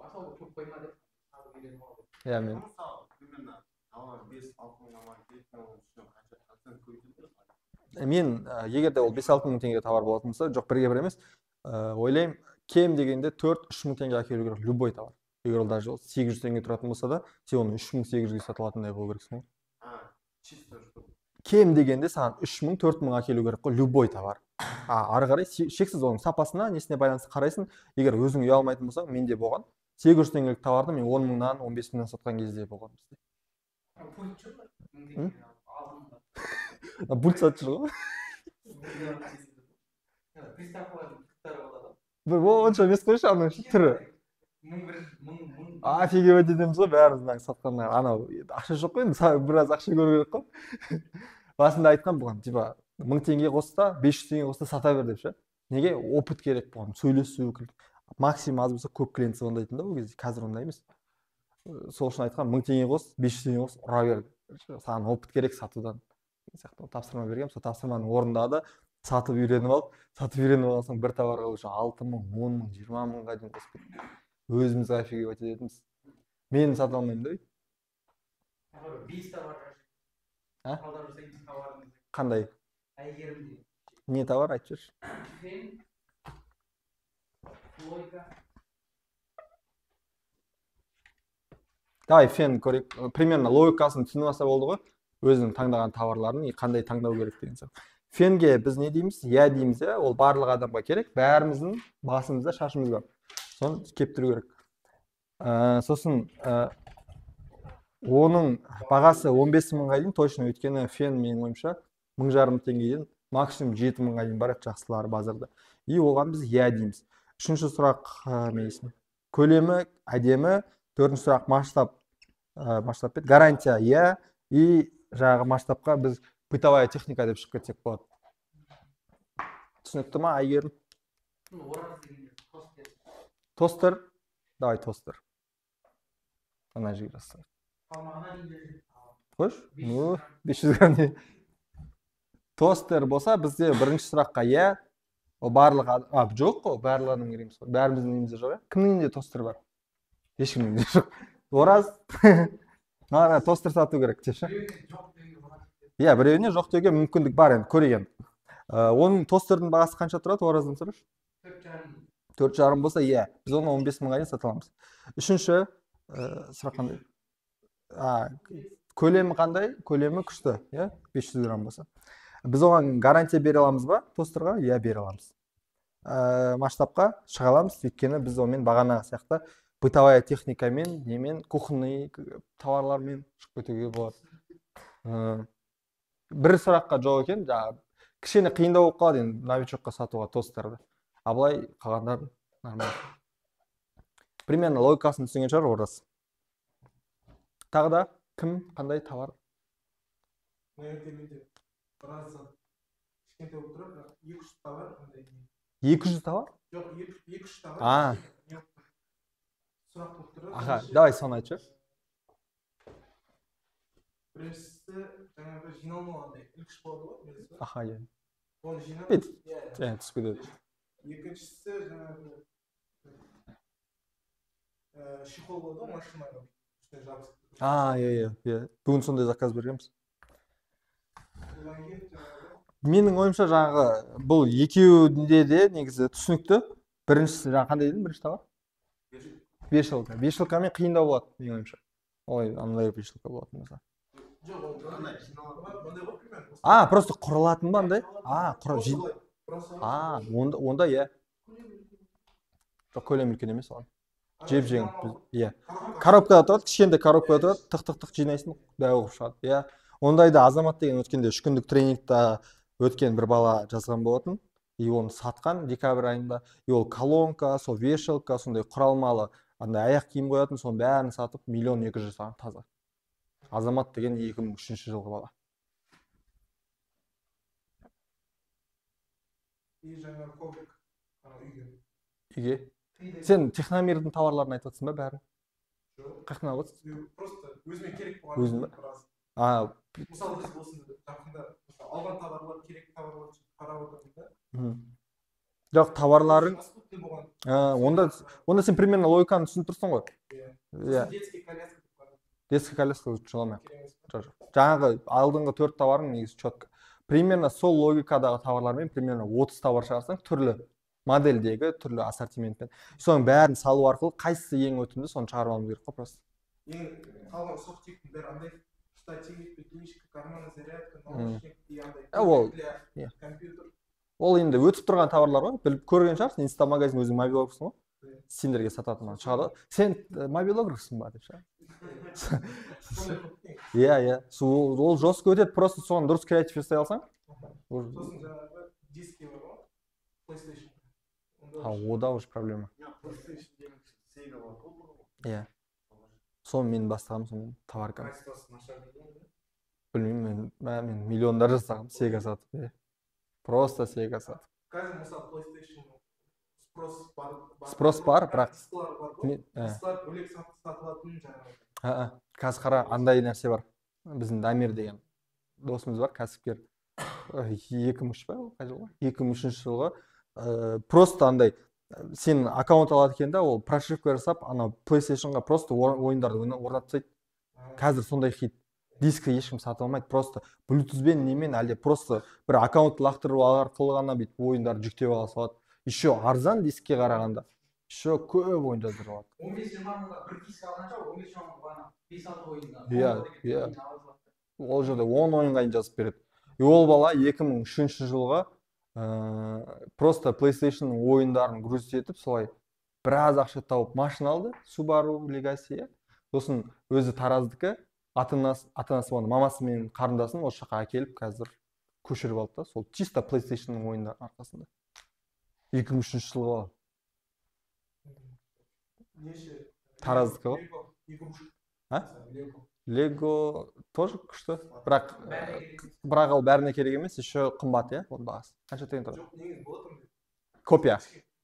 Асау көп қойма деп, сатып келген болады. Иә, мен. Мысалы, примерно 5-6 мыңға қанша процент көйтеді? Мен егер де ол 5-6 мың теңге товар болатын болса, жоқ бірге бір емес, ойлаймын, кем дегенде 4-3 мың теңге әкелу керек любой товар. Егер ол даже 800 теңге тұратын болса да, сен оны 3800-ге сатылатындай болу керексің ғой. Кем дегенде саған 3000-4000 әкелу керек қой, любой товар. Ары қарай шексіз оның сапасына, несіне байланысты қарайсың. Егер өзің үй алмайтын болсаң, менде болған 800 теңгелік товарды мен 10 мыңнан 15 мыңнан сатқан кезде болған бізде. Пульт жүр ме? 1000 теңге алдым. Пульт сатып жүр ғой. приставкалардың кілттері болады. бір онша емес қойшы аның түрі. Мың. Офигеть етеміз ғой бәріміз мына сатқандар. Анау ақша жоқ қой енді біраз ақша көру керек қой. Басында айтқан бұған типа 1000 теңге қосса 500 теңге қосса сата бер деп ше. Неге? Опыт керек бұған, сөйлесу керек. Максимум аз болса көп клиент звондайтын да ол кезде. Қазір ондай емес. Сол үшін айтқан 1000 теңге қос, 500 теңге қос, ұра бер. Саған опыт керек сатудан. Сияқты тапсырма бергенмін, сол тапсырманы орындады. Сатып үйреніп алған соң бір товарға уже 6000, 10000, 20000ға дейін қосып кеттім. Өзіміз офигеть ететінбіз. Мен сата алмаймын да. Бес товар. А? Қалдап жүрсеңіз товарыңызды. Қандай? Әйгерімде. Не товар айтып жүрші? Фен. Лойка. Давай фен көрейік. Примерно логикасын түсініп алса болды ғой. Өзінің таңдаған товарларын қандай таңдау керек деген сияқты. Фенге біз не дейміз? Я дейміз, иә, ол барлық адамға керек. Бәріміздің басымызда шашымыз бар. Соны кептіру керек. Сосын оның бағасы 15000-ға дейін точно, өйткені фен менің ойымша 1500 теңгеден максимум 7000-ға дейін барады жақсылары базарда. И оған біз я дейміз. Үшінші сұрақ несін? Көлемі әдемі. Төртінші сұрақ масштаб бет. Гарантия я. И жаңағы масштабқа біз бытовая техника деп шығып кетсек болады. Түсінікті ма, Айгерім? Тостер. Давай тостер. Ана жерге жазсақ. Қош? 500 грамм. Тостер болса бізде бірінші сұраққа я. Ол барлық жоқ қой, барлығының кереміз. Бәріміздің немізде жоқ, кімнің де тостер бар? Ешкімнің де жоқ. Ораз. Тостер сату керек деші. Иә, біреуіне жоқ деуге мүмкіндік бар енді, көреген. Оның тостердің бағасы қанша тұрады, Ораздан сұрашы? 4,5 болса, иә, біз оны 15000-ға дейін сата аламыз. Үшінші сұрақ қандай? Көлемі қандай? Көлемі күшті, иә, 500 грамм болса. Біз оған гарантия бере аламыз ба тостерға? Иә, бере аламыз. Масштабқа шыға аламыз, өйткені біз онымен бағанағы сияқты бытовая техникамен, немен, кухонный товарлармен шығып кетуге болады. Бір сұраққа жоқ екен, кішкене қиындау болып қалады енді новичокқа сатуға тостерді. Абылай қалғандар нормально. Примерно логикасын түсінген шығар Ораз. Тағы да кім, қандай товар? Менде біраз кішкентай болып тұрады, 200 товар. 200 товар? Жоқ, 200 товар. Сұрақ болып тұрады. Аха, давай соны айтшы. Біріншісі жаңағы жиналмағандай үлгіш болады ғой. Аха, иә. Оны жинап. Түсіп кетеді. Екіншісі жаңағы шихол болады ғой машинаға. Үстіне жабысып. Иә. Бүгін сондай заказ бергенбіз. Менің ойымша жаңағы бұл екеуінде де негізі түсінікті. Біріншісі жаңағы қандай дедің, бірінші товар? Бешілка. Бешілкамен қиындау болады, менің ойымша. Ой, андай бешілка болады mesela. Просто құрылатын ба андай? Онда иә. Жоқ, көлем үлкен емес оған. Жеп жеңіл. Иә. Коробкада тұрады, кішкентай коробкада тұрады, тық жинайсың, бәрі оқып шығады. Иә. Ондайда Азамат деген өткенде 3 күндік тренингта өткен бір бала жазған болатын. И оны сатқан декабрь айында. И ол колонка, сол вешалка, сондай құралмалы, андай аяқ киім қоятын, соның бәрін сатып 1 200 000 таза. Азамат деген 2003 жылғы бала. И жаңа коврик үйге. Үйге? Сен техномирдің товарларын айтып отырсың ба бәрін? Жоқ. Қаяқтан алып отырсың? Просто өзіме керек болған. Өзің ба? Мысалы біз осында жақында алған товарлар, керек товарлар қарап отырмыз да. Жоқ, товарларың онда сен примерно логиканы түсініп тұрсың ғой. Иә. Детский коляска. Детский коляска жоламай. Жаңағы алдыңғы 4 товарың негізі четко. Примерно сол логикадағы товарлармен примерно 30 товар шығарсаң, түрлі модельдегі, түрлі ассортиментпен. Соның бәрін салу арқылы қайсысы ең өтімді, соны шығарып алу керек қой просто. Ең қалған соқтектің бәрі андай штатив, петличка, карман зарядка, наушник и андай компьютер. Ол енді өтіп тұрған товарлар ғой, біліп көрген шығарсың, инстамагазин өзің мобилогрфсың ғой, сендерге сататыннан шығады. Сен мобилогрфсың ба деп шығар. Иә. Ол жестко өтеді, просто соны дұрыс креатив жасай алсаң. Сосын жаңағы диски бар ғой. PlayStation. А ода уж проблема. PlayStation деген Sega бар ғой бұрын. Иә. Соны мен бастағам, соны товарка. Качествосы нашар деген ғой. Білмеймін, мен миллиондар жасағам Sega сатып. Иә. Просто Sega сатып. Қазір мысалы PlayStation спрос бар. Спрос бар, бірақ дисклар бар ғой. мен- Дисклар бөлек сатылатын жаңағы. қазір қара андай нәрсе бар. Біздің Дамир деген досымыз бар, кәсіпкер. 2003 па, қай жылғы? 2003 жылғы просто андай сен аккаунт алады екен да, ол прошивка жасап, ана PlayStationға просто ойындарды орнатып тастайды. Қазір сондай хит. Дискі ешкім сатып алмайды, просто Bluetoothпен немен әлде просто бір аккаунт лақтыру арқылы ғана бүйтіп ойындарды жүктеп ала салады. Еще арзан дискке қарағанда. Еще көп ойын жаздырып алады. 15-20 мыңға бір диск алғанша 15 мыңға бағана 5-6 ойында. Иә. Ол жерде 10 ойынға дейін жазып береді. Ол бала 2003 жылға просто PlayStation ойындарын грузить етіп, солай біраз ақша тауып машина алды, Subaru Legacy. Сосын өзі Тараздікі, ата-анасы болған мамасы мен қарындасын осы жаққа әкеліп, қазір көшіріп алды да, сол чисто PlayStation ойындар арқасында. 2003 жылғы бала. Неше? Тараздікі ғой. Лего. Лего тоже күшті, бірақ ол бәріне керек емес, еще қымбат, иә, оның бағасы. Қанша тегін тұрады? Жоқ, негізі болатын. Копия.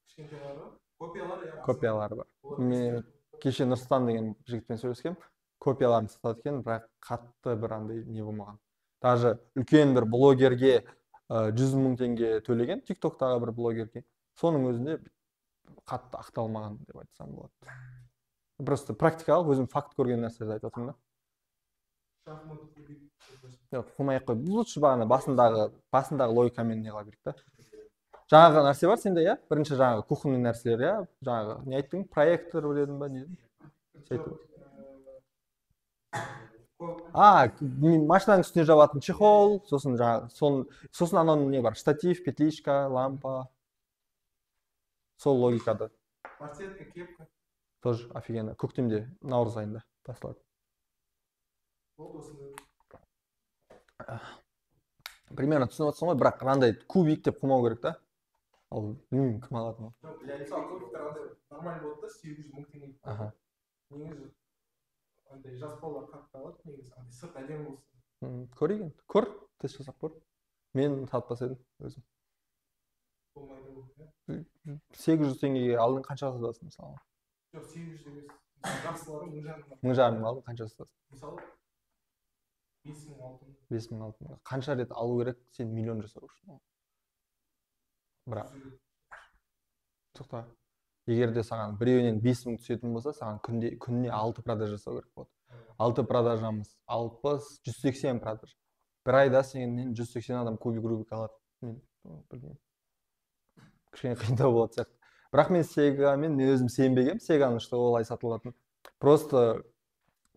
Кішкентайлар бар. Копиялар, иә. Копиялары бар. Мен кеше Нұрсұлтан деген жігітпен сөйлескем, копияларын сатады екен, бірақ қатты бір андай не болмаған. Даже үлкен бір блогерге 100 мың теңге төлеген, TikToktағы бір блогерге. Соның өзінде қатты ақталмаған деп айтсам болады. Просто практикалық өзім факт көрген нәрселерді айтып отырмын да. Жоқ, қылмай-ақ қой. Лучше бағана басындағы логикамен не қыла берейік та. Жаңағы нәрсе бар сенде, иә? Бірінші жаңағы кухонный нәрселер, иә? Жаңағы не айттың? Проектор біледің ба, не? Машинаның үстіне жабатын чехол, сосын жаңағы, сосын ананың не бар? Штатив, петличка, лампа. Сол логикада. Барсетка, кепка. Тоже офигенно. Көктемде, наурыз айында басталады. Примерно түсініп отырсың ғой, бірақ қандай кубик деп қылмау керек та. Ал білмеймін кім алады ма. Мысалы кубиктер андай нормально болады да, 700 мың теңге. Негізі андай жас балалар қатты алады, негізі андай сырт әдемі болсын. Көрейік енді. Көр, тест жасап көр. Мен сатпас едім өзім. Болмайды ол. 800 теңгеге алдың, қанша сатасың мысалы? Жоқ, 800 емес. Жақсылары 1000 мың алдың, қанша сатасың? Мысалы 5000 алтын. 5000 алтын. Қанша рет алу керек сен миллион жасау үшін? Бірақ тоқта. Егер де саған біреуінен 5000 түсетін болса, саған күніне 6 продаж жасау керек болады. 6 продажамыз 60, 180 продаж. Бір айда сенен 180 адам кубик рубик алады. Мен білмеймін. Кішкене қиындау болады сияқты. Бірақ мен Сегамен өзім сенбегем, Сеганың что олай сатылатын. Просто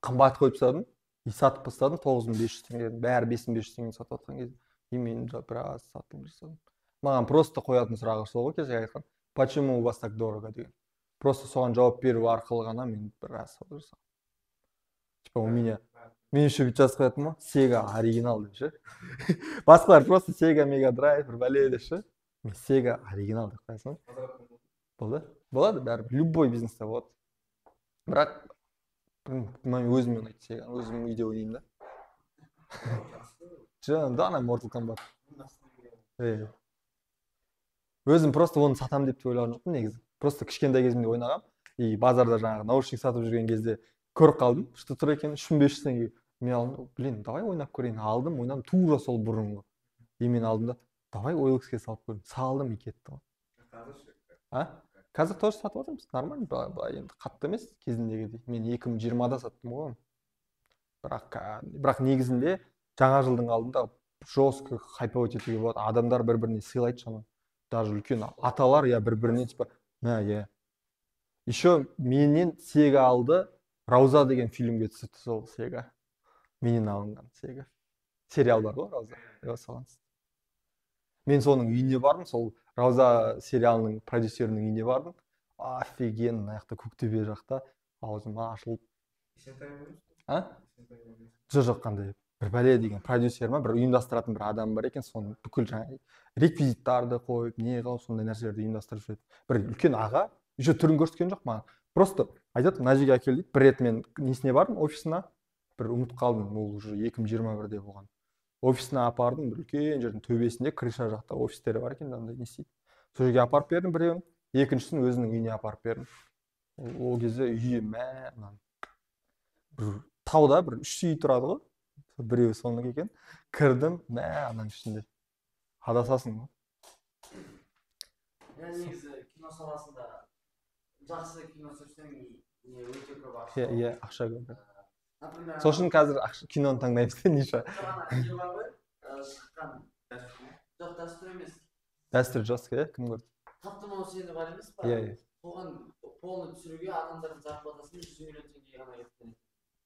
қымбат қойып тастадым, и сатып бастадым 9500 теңгеден, бәрі 5500 теңге сатып жатқан кезде. И мен біраз сатылым жасадым. Маған просто қоятын сұрағы сол ғой кезек айтқан. Почему у вас так дорого деген. Просто соған жауап беру арқылы ғана мен біраз сатып жасадым. Типа у меня мен еще бүйтіп жазып қоятын ма? Sega оригинал деп ше. Басқалар просто Sega Mega Drive бір бәле деп ше. Мен Sega оригинал деп қоясың. Болды? Болады, бәрі любой бизнесте болады. Бірақ мен өзіме ұнайды Sega, өзім үйде ойнаймын да. Жаңа ана Mortal Kombat. Өзім просто оны сатам деп ойлаған жоқпын негізі. Просто кішкентай кезімде ойнағам. И базарда жаңағы наушник сатып жүрген кезде көріп қалдым, что тұр екен 3500 теңге. Мен алдым, блин, давай ойнап көрейін. Алдым, ойнадым, тура сол бұрынғы. И мен алдым да, давай OLX-ке салып көрейін. Салдым и кетті. Қазір тоже сатып отырмыз. Нормально, былай енді қатты емес кезіндегідей. Мен 2020-да саттым ғой. Бірақ негізінде жаңа жылдың алдында жестко хайповать етуге болады. Адамдар бір-біріне сыйлайды шамамен. Даже үлкен аталар я бір-біріне типа, иә. Еще менен Sega алды, Рауза деген фильмге түсіпті сол Sega. Менен алынған Sega. Сериал бар ғой Рауза. Мен соның үйіне бардым, сол Рауза сериалының продюсерінің үйіне бардым. Офигенно, аяқта Көктөбе жақта аузым ашылып. Жоқ қандай бір бәле деген продюсер ма, бір ұйымдастыратын бір адам бар екен, соның бүкіл жаңағы реквизиттарды қойып, не қылып сондай нәрселерді ұйымдастырып жүреді. Бір үлкен аға, еще түрін көрсеткен жоқ маған. Просто айтады, мына жерге әкел дейді. Бір рет мен несіне бардым, офисына, бір ұмытып қалдым, ол уже 2021-де болған. Офисына апардым, бір үлкен жердің төбесінде, крыша жақта офистері бар екен, андай не істейді. Сол жерге апарып бердім біреуін, екіншісін өзінің үйіне апарып бердім. Ол кезде үйі бір тауда бір 3 үй тұрады ғой. Біреуі соныкі екен. Кірдім, ананың ішінде. Адасасың ғой. Негізі кино саласында жақсы кино түсірсең не өте көп ақша. Иә, ақша көп. Например, Сол үшін қазір киноны таңдаймыз, Ниша. шыққан. Жоқ, дәстүр емес. Дәстүр жастық, иә, кім көрді? Таптым сені бар емес па? Иә. Соған полный түсіруге адамдардың зарплатасын 100 миллион теңге ғана кеткен.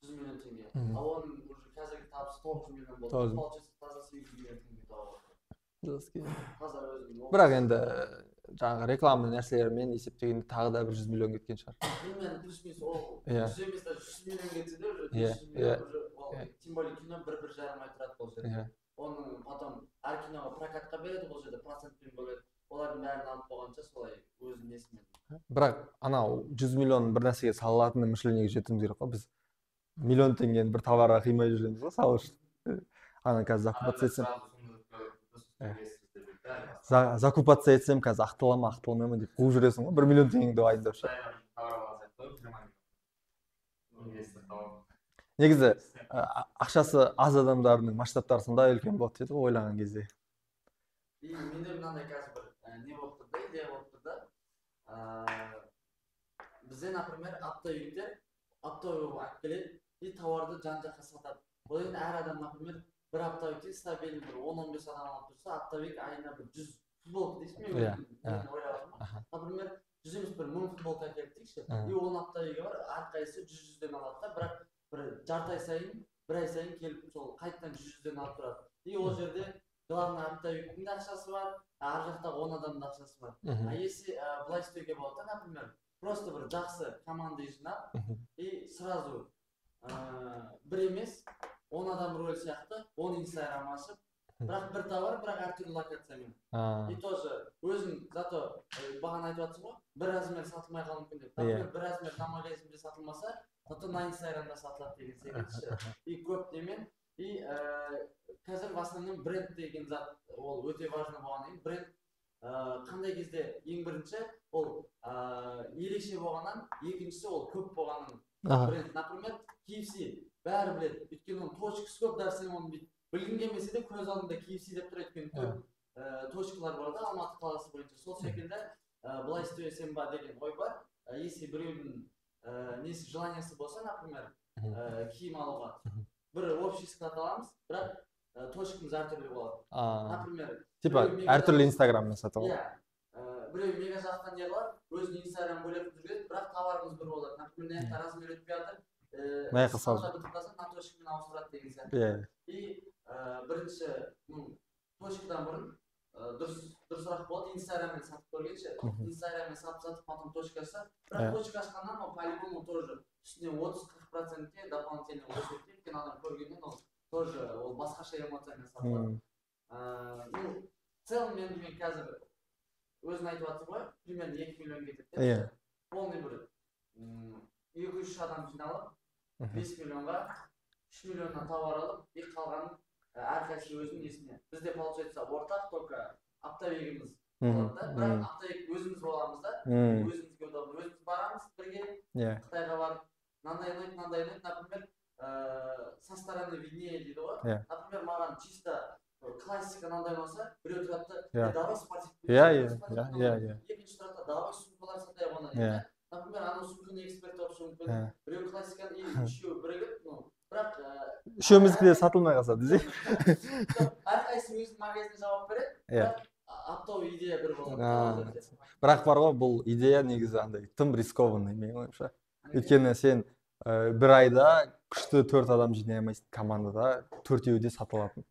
100 миллион теңге. Ал оның уже қазіргі табысы 9 миллион болды. Получается таза 8 миллион теңге тауып отыр. Таза өзім. Бірақ енді жаңағы реклама нәрселермен есептегенде тағы да бір 100 миллион кеткен шығар. Мен плюс-минус ол 100 емес, 100 миллион кетсе де уже 500 миллион, тем более кино 1-1,5 ай тұрады бұл жерде. Оның потом әр киноға прокатқа береді, бұл жерде процентпен бөледі. Олардың бәрін алып болғанша солай өзінің несімен. Бірақ анау 100 миллион бір нәрсеге салатынын мішленеге жетуіміз керек қой. Біз миллион теңгені бір товарға қимай жүреміз ғой, сал үшін. Ана қазір закупаться етсем қазір ақталамай деп қуып жүресің ғой, 1 миллион теңгеңді айдап. Негізі ақшасы аз адамдардың масштабтары сондай үлкен болады деді ғой ойлаған кезде. Менде мынандай қазір бір не болып тұрды, идея болып тұрды. Бізде, например, оптовиктер оптовигі алып келеді и тауарды жан-жаққа сатады. Ол енді әр адам, например, бір оптовикте стабильный бір 10-15 адам алып тұрса, оптовик айына бір 100 футболка дейсің мен ойлағаным. Например, 100 емес бір 1000 футболка әкеліп дейікші, и оның оптовигі бар, әрқайсысы 100-100-ден алады да, бірақ бір жарты ай сайын, бір ай сайын келіп сол қайтадан 100-100-ден алып тұрады. И ол жерде главный оптовиктің де ақшасы бар, ар жақта 10 адамның ақшасы бар. А если былай істеуге болады, например, просто бір жақсы команды жинап и сразу бір емес 10 адам рөл сияқты 10 инстаграм ашып, бірақ бір товар, бірақ әртүрлі локациямен. И тоже өзің зато бағана айтып жатсың ғой, бір размер сатылмай қалуы мүмкін деп. Например, бір размер на магазинде сатылмаса, зато на инстаграмда сатылады деген секілді. И көп демен, и қазір в основном бренд деген зат ол өте важны болғаннан кейін, бренд қандай кезде ең бірінші ол ерекше болғаннан, екіншісі ол көп болғаннан бренд. Например, KFC бәрі біледі, өйткені оның точкасы көп, дәрсен оны бүйтіп білгің келмесе де көз алдында KFC деп тұрады, өйткені көп точкалар бар да Алматы қаласы бойынша. Сол секілді былай істесем ба деген ой бар. Если біреудің несі желаниясы болса, например, киім алуға бір общий склад аламыз, бірақ точкамыз әртүрлі болады. Например, типа әртүрлі инстаграммен сатып алады. Біреу мега жақтан не қылады, өзінің инстаграм бөліп жүреді, бірақ товарымыз бір болады. Например, мына размер өтпей жатыр, на точкамен ауыстырады деген сияқты. И бірінші точкадан бұрын дұрысырақ болады, инстаграммен сатып көргенше, инстаграммен сатып, потом точкасы, бірақ точка ашқаннан ол по-любому тоже үстіне 30-40%-те дополнительно өседі, өйткені адам көргеннен ол тоже ол басқаша эмоциямен сатылады. В целом мен қазір өзің айтып жатсың ғой, примерно 2 миллион кетеді. Полный бір 2-3 адам жиналып, 5 миллионға 3 миллионнан товар алып, и қалғанын әрқайсы өзінің несіне. Бізде получается ортақ, только оптовигіміз болады да, бірақ оптовиг өзіміз боламыз да, өзімізге удобно. Өзіміз барамыз бірге, Қытайға барып, мынандай, например, со стороны виднее дейді ғой. Например, маған чисто классика мынандай болса, біреу тұрады да, давай спортивный. Екінші тұрады да, давай сумкалар сатайық оны дейді. Например, анау сумканы эксперт болып шығуы мүмкін. Біреу классиканы үшеуі бірігіп, бірақ үшеуміздікі де сатылмай қалса десе. Әрқайсы өзінің магазиніне жауап береді, бірақ аптау идея бір болады. Бірақ бар ғой, бұл идея негізі андай тым рискованный менің ойымша. Өйткені сен бір айда күшті 4 адам жинай алмайсың командада, 4-еуі де сатылатын.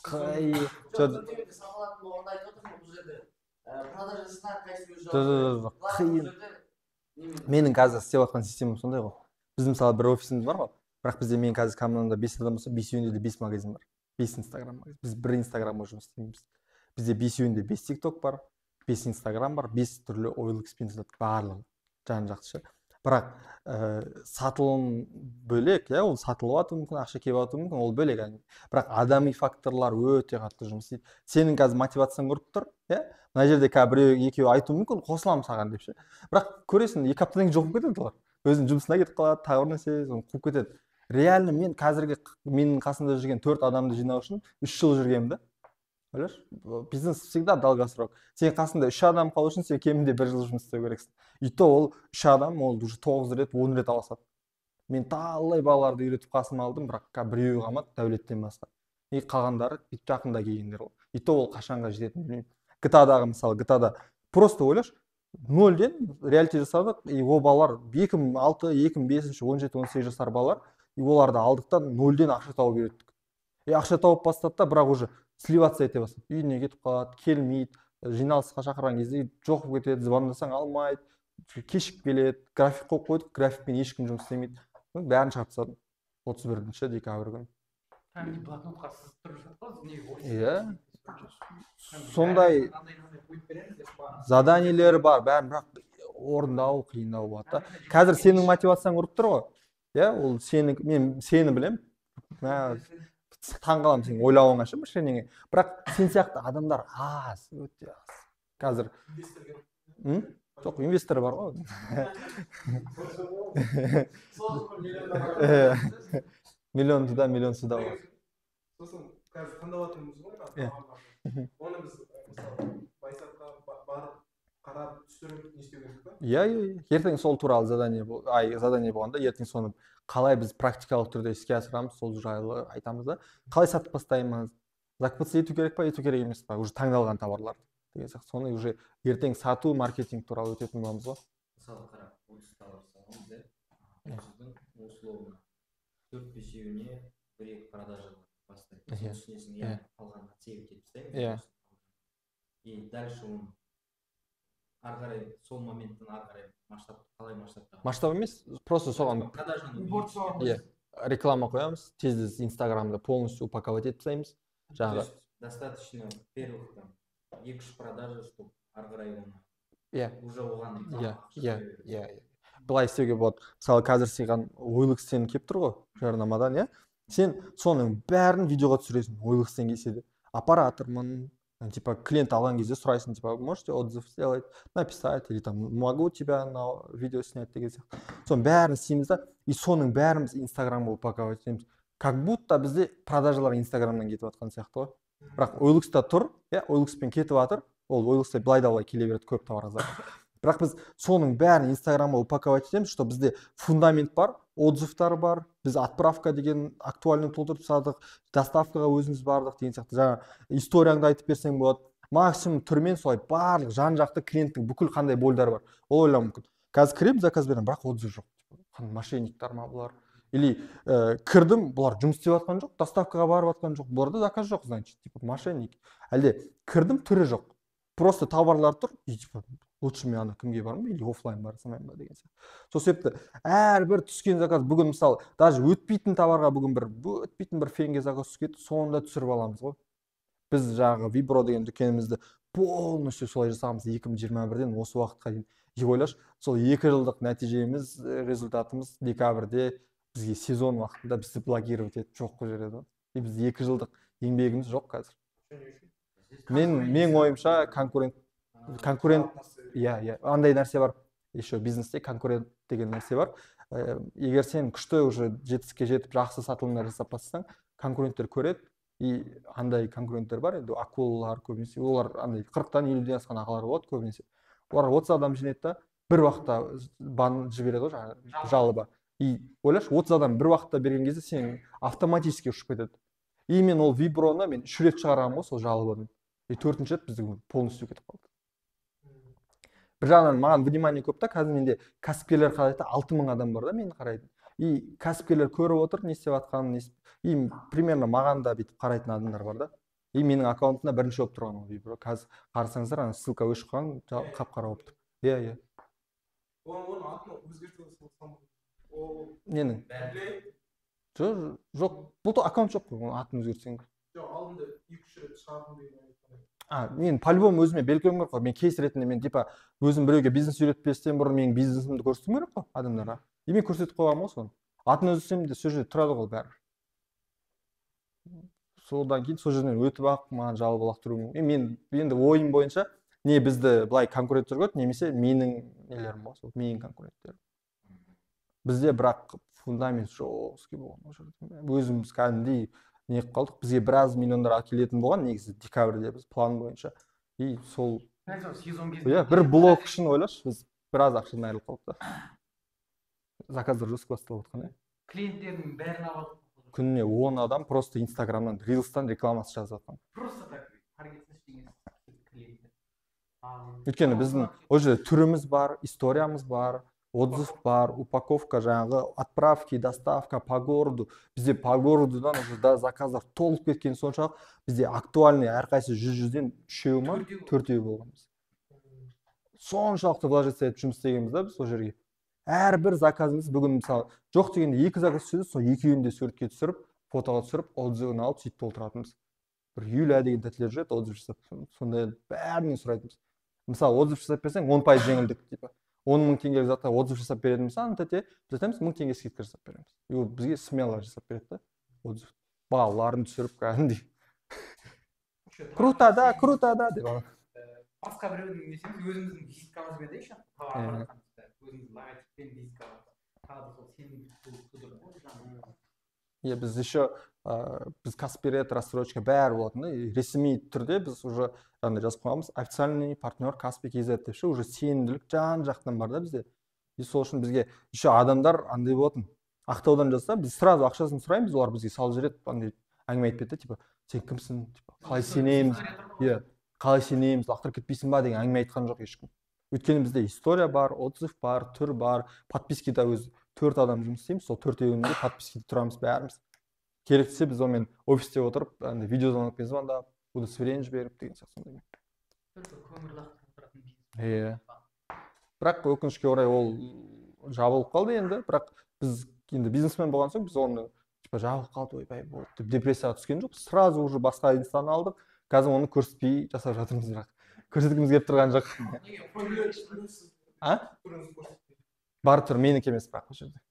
Төртеуі де сатылатын болғанда айтып отырмын бұл жерде. Продажасына әрқайсы өзі жауап береді. Менің қазір істеп жатқан системам сондай ғой. Біз мысалы бір офисіміз бар ғой, бірақ бізде мен қазір командамда 5 адам болса 5-еуінде де 5 магазин бар, 5 инстаграм магазин. Біз бір инстаграмға жұмыс істейміз. Бізде 5-еуінде 5 тикток бар, 5 инстаграм бар, 5 түрлі OLX пен барлығы жан жақсы. Бірақ сатылым бөлек, иә, ол сатылып жатуы мүмкін, ақша келіп жатуы мүмкін, ол бөлек. Бірақ адами факторлар өте қатты жұмыс істейді. Сенің қазір мотивацияң ұрып тұр, иә, мына жерде қазір біреу екеуі айтуы мүмкін, қосыламын саған деп ше. Бірақ көресің, 2 аптадан кейін жоқ болып кетеді олар. Өзінің жұмысына кетіп қалады, тағы бір нәрсе, соны қуып кетеді. Реально мен қазіргі менің қасымда жүрген 4 адамды жинау үшін 3 жыл жүргенмін да. Ойлашы, бизнес всегда долгосрок. Сен қасында 3 адам қалу үшін сен кемінде 1 жыл жұмыс істеу керексің. И то ол 3 адам, ол уже 9 рет, 10 рет алысады. Мен талай балаларды үйретіп қасыма алдым, бірақ біреуі қалмады, Дәулеттен басқа. И қалғандары бүйтіп жақында келгендер ол. И то ол қашанға жететінін білмеймін. GTA-дағы мысалы, GTA-да просто ойлашы, 0-ден реалити жасадық, и ол балалар 2006, 2005, 17, 18 жасар балалар, и оларды алдықтан 0-ден ақша тауып үйреттік. И ақша тауып бастады да, бірақ уже сливаться ете бастады. Үйіне кетіп қалады, келмейді, жиналысқа шақырған кезде жоқ болып кетеді, звондасаң алмайды, кешігіп келеді, график қойып қойдық, графикпен ешкім жұмыс істемейді. Бәрін шығарып тастадым 31 декабрь күні. Кәдімгі блокнотқа сызып тұрып жатқан, не Иә. Сондай заданиелері бар, бәрін, бірақ орындау қиындау болады да. Қазір сенің мотивацияң ұрып тұр ғой. Иә, ол мен сені білем. Таңғаламын сенің ойлауыңа ше бір шенеңе. Бірақ сен сияқты адамдар аз, өте аз. Қазір жоқ, инвестор бар ғой. Миллион туда, миллион сюда бар. Сосын қазір таңдап жатырмыз ғой, оны біз мысалы байсатқа барып қарап түсіріп не істеу керек па? Иә, ертең сол туралы задание болғанда, ертең соны қалай біз практикалық түрде іске асырамыз, сол жайлы айтамыз да. Қалай сатып бастаймыз, закупаться ету керек па, ету керек емес па, уже таңдалған товарлар деген сияқты. Соны уже ертең сату, маркетинг туралы өтетін боламыз ғой. Мысалы қарап, 30 товар саламыз, иә, 30-дың условно 4-5-еуіне 1-2 продажа бастайды. Үстінесің, иә, қалғанға себеп етіп тастаймыз. И дальше оны ары қарай, сол моменттен ары қарай қалай масштабтағы? Масштаб емес, просто соған реклама қоямыз, тез инстаграмда полностью упаковать етіп тастаймыз. Жаңағы достаточно первых 2-3 продажа, чтобы ары қарай оны уже оған реклама. Былай істеуге болады. Мысалы қазір саған OLX-тен келіп тұр ғой, жарнамадан, иә. Сен соның бәрін видеоға түсіресің, OLX-тен келсе де. Оператормын, типа клиент алған кезде сұрайсың, типа можете отзыв сделать, написать, или там могу тебя на видео снять деген сияқты. Соның бәрін істейміз да, и соның бәріміз инстаграмға упаковать етеміз. Как будто бізде продажалар инстаграмнан кетіп жатқан сияқты ғой. Бірақ OLX-та тұр, OLX-пен кетіп жатыр, ол OLX-та былай да былай келе береді, көп товар азар. Бірақ біз соның бәрін инстаграмға упаковать етеміз, что бізде фундамент бар, отзывтар бар, біз отправка деген актуальный толтырып тастадық, доставкаға өзіміз бардық деген сияқты. Жаңа историяңды айтып берсең болады. Максимум түрмен солай барлық жан-жақты клиенттің бүкіл қандай больдары бар. Ол ойлауы мүмкін. Қазір кіремін, заказ беремін, бірақ отзыв жоқ. Мошенниктар ма бұлар? Или кірдім, бұлар жұмыс істеп жатқан жоқ, доставкаға барып жатқан жоқ, бұларда заказ жоқ, значит, типа мошенник. Әлде кірдім, түрі жоқ. Просто товарлар тұр, и типа лучше мен ана кімге бармын, или офлайн барсам ба деген сияқты. Сол себепті әрбір түскен заказ, бүгін мысалы, даже өтпейтін товарға бүгін өтпейтін бір фенге заказ түсіп кетті, соны да түсіріп аламыз ғой. Біз жаңағы Vibro деген дүкенімізді полностью солай жасағанбыз 2021-ден осы уақытқа дейін. И ойлашы, сол 2 жылдық нәтижеміз, результатымыз декабрьде бізге сезон уақытында бізді блокировать етіп жоқ қылып жібереді. И біз 2 жылдық еңбегіміз жоқ қазір. Мен ойымша конкурент, андай нәрсе бар, еще бизнесте конкурент деген нәрсе бар. Егер сен күшті уже жетістікке жетіп жақсы сатылымдар жасап бастасаң, конкуренттер көреді, и андай конкуренттер бар, енді акулалар көбінесе, олар андай 40-тан 50-ден асқан ағалар болады көбінесе. Олар 30 адам жинайды да, бір уақытта бан жібереді ғой, жалоба. И ойлашы, 30 адам бір уақытта берген кезде сен автоматически ұшып кетеді. И мен ол Vibro-ны мен 3 рет шығарғанмын ғой сол жалобаны. И 4-ші рет біздің полностью кетіп қалды. Бір жағынан маған внимание көп та, қазір менде кәсіпкерлер қарайды, 6000 адам бар да мені қарайды. И кәсіпкерлер көріп отыр, не істеп жатқанын, и примерно маған да бүйтіп қарайтын адамдар бар да. И менің аккаунтымда бірінші болып тұрған ол Vibro. Қазір қарасаңыздар, ана ссылка өшіп қалған, қап-қара болып тұр. Иә. Оның атын өзгертіп салсам. Ненің? Жоқ, бұл аккаунт жоқ қой, оның атын өзгертсең. жоқ алдында 2-3 рет шығардым деген Мен по-любому өзіме белгілеуім керек қой. Мен кейс ретінде мен типа өзім біреуге бизнес үйретіп берсем бұрын менің бизнесімді көрсетуім керек қой адамдарға. И мен көрсетіп қойғанмын ғой соны. Атын өзгертсем де сол жерде тұрады ғой бәрібір. Содан кейін сол жерден өтіп ақ маған жабылып лақтыруы мүмкін. Мен енді ойым бойынша не бізді былай конкуренттер көреді, немесе менің нелерім ғой, сол менің конкуренттерім. Бізде бірақ фундамент жесткий болған ол жерде. Өзіміз кәдімгідей не қылып қалдық. Бізге біраз миллиондар келетін болған негізі декабрьде біз план бойынша. И сол сезон кезінде бір блок үшін ойлашы, біз біраз ақшадан айырылып қалдық та. Заказдар жесткий басталып жатқан, клиенттердің бәрін алып күніне 10 адам просто инстаграмнан рилстан рекламасы жазып жатқан. просто так таргетсіз деген клиенттер. Өйткені біздің ол жерде түріміз бар, историямыз бар, отзыв бар, упаковка, жаңағы отправки, доставка по городу. Бізде по городудан уже заказдар толып кеткен соншалық, бізде актуальный әрқайсы 100-ден 3-еу ма 4-еу болған. Соншалықты вложиться етіп жұмыс істегенбіз да біз сол жерге. Әрбір заказымыз бүгін мысалы жоқ дегенде 2 заказ түседі, сол екеуін де суретке түсіріп, фотоға түсіріп, отзывын алып сөйтіп толтыратынбыз. Бір Юля деген тәтелер жүреді, отзыв жасап, сондай бәрінен сұрайтынбыз. Мысалы отзыв жасап берсең 10% жеңілдік типа. 10 000 теңгелік затқа отзыв жасап беретін болсаң, тәте, біз айтамыз 1000 теңге скидка жасап береміз. И ол бізге смело жасап береді да, отзыв. Балаларын түсіріп кәдімгідей. Круто да деп. Басқа біреудің несеңіз өзіміздің визиткамызбен де еще товар өзіміздің логотиппен визиткамыз. Тағы сол сенің тудырып. Біз еще біз Каспирет, рассрочка бәрі болатын. Ресми түрде біз уже жазып қойғанбыз, официальный партнер Каспи KZ деп ше, уже сенімділік жан-жақтан бар да бізде. И сол үшін бізге еще адамдар андай болатын. Ақтаудан жазса, біз сразу ақшасын сұраймыз, олар бізге салып жібереді, андай әңгіме айтып кетті, типа, сен кімсің, типа, қалай сенеміз, қалай сенеміз, лақтырып кетпейсің ба деген әңгіме айтқан жоқ ешкім. Өйткені бізде история бар, отзыв бар, түр бар, подпискада өз 4 адам жұмыс істейміз, сол 4-еуінде подпискада тұрамыз бәріміз. Керек десе біз онымен офисте отырып, видеозвонокпен звондап, удостоверение жіберіп деген сияқты. Бірақ өкінішке орай ол жабылып қалды енді, бірақ біз енді бизнесмен болған соң біз оны типа жабылып қалды, ойбай болды деп депрессияға түскен жоқ. Сразу уже басқа инстаны алдық. Қазір оны көрсетпей жасап жатырмыз, бірақ көрсеткіміз келіп тұрған жоқ. Бар тұр, менікі емес бірақ ол жерде.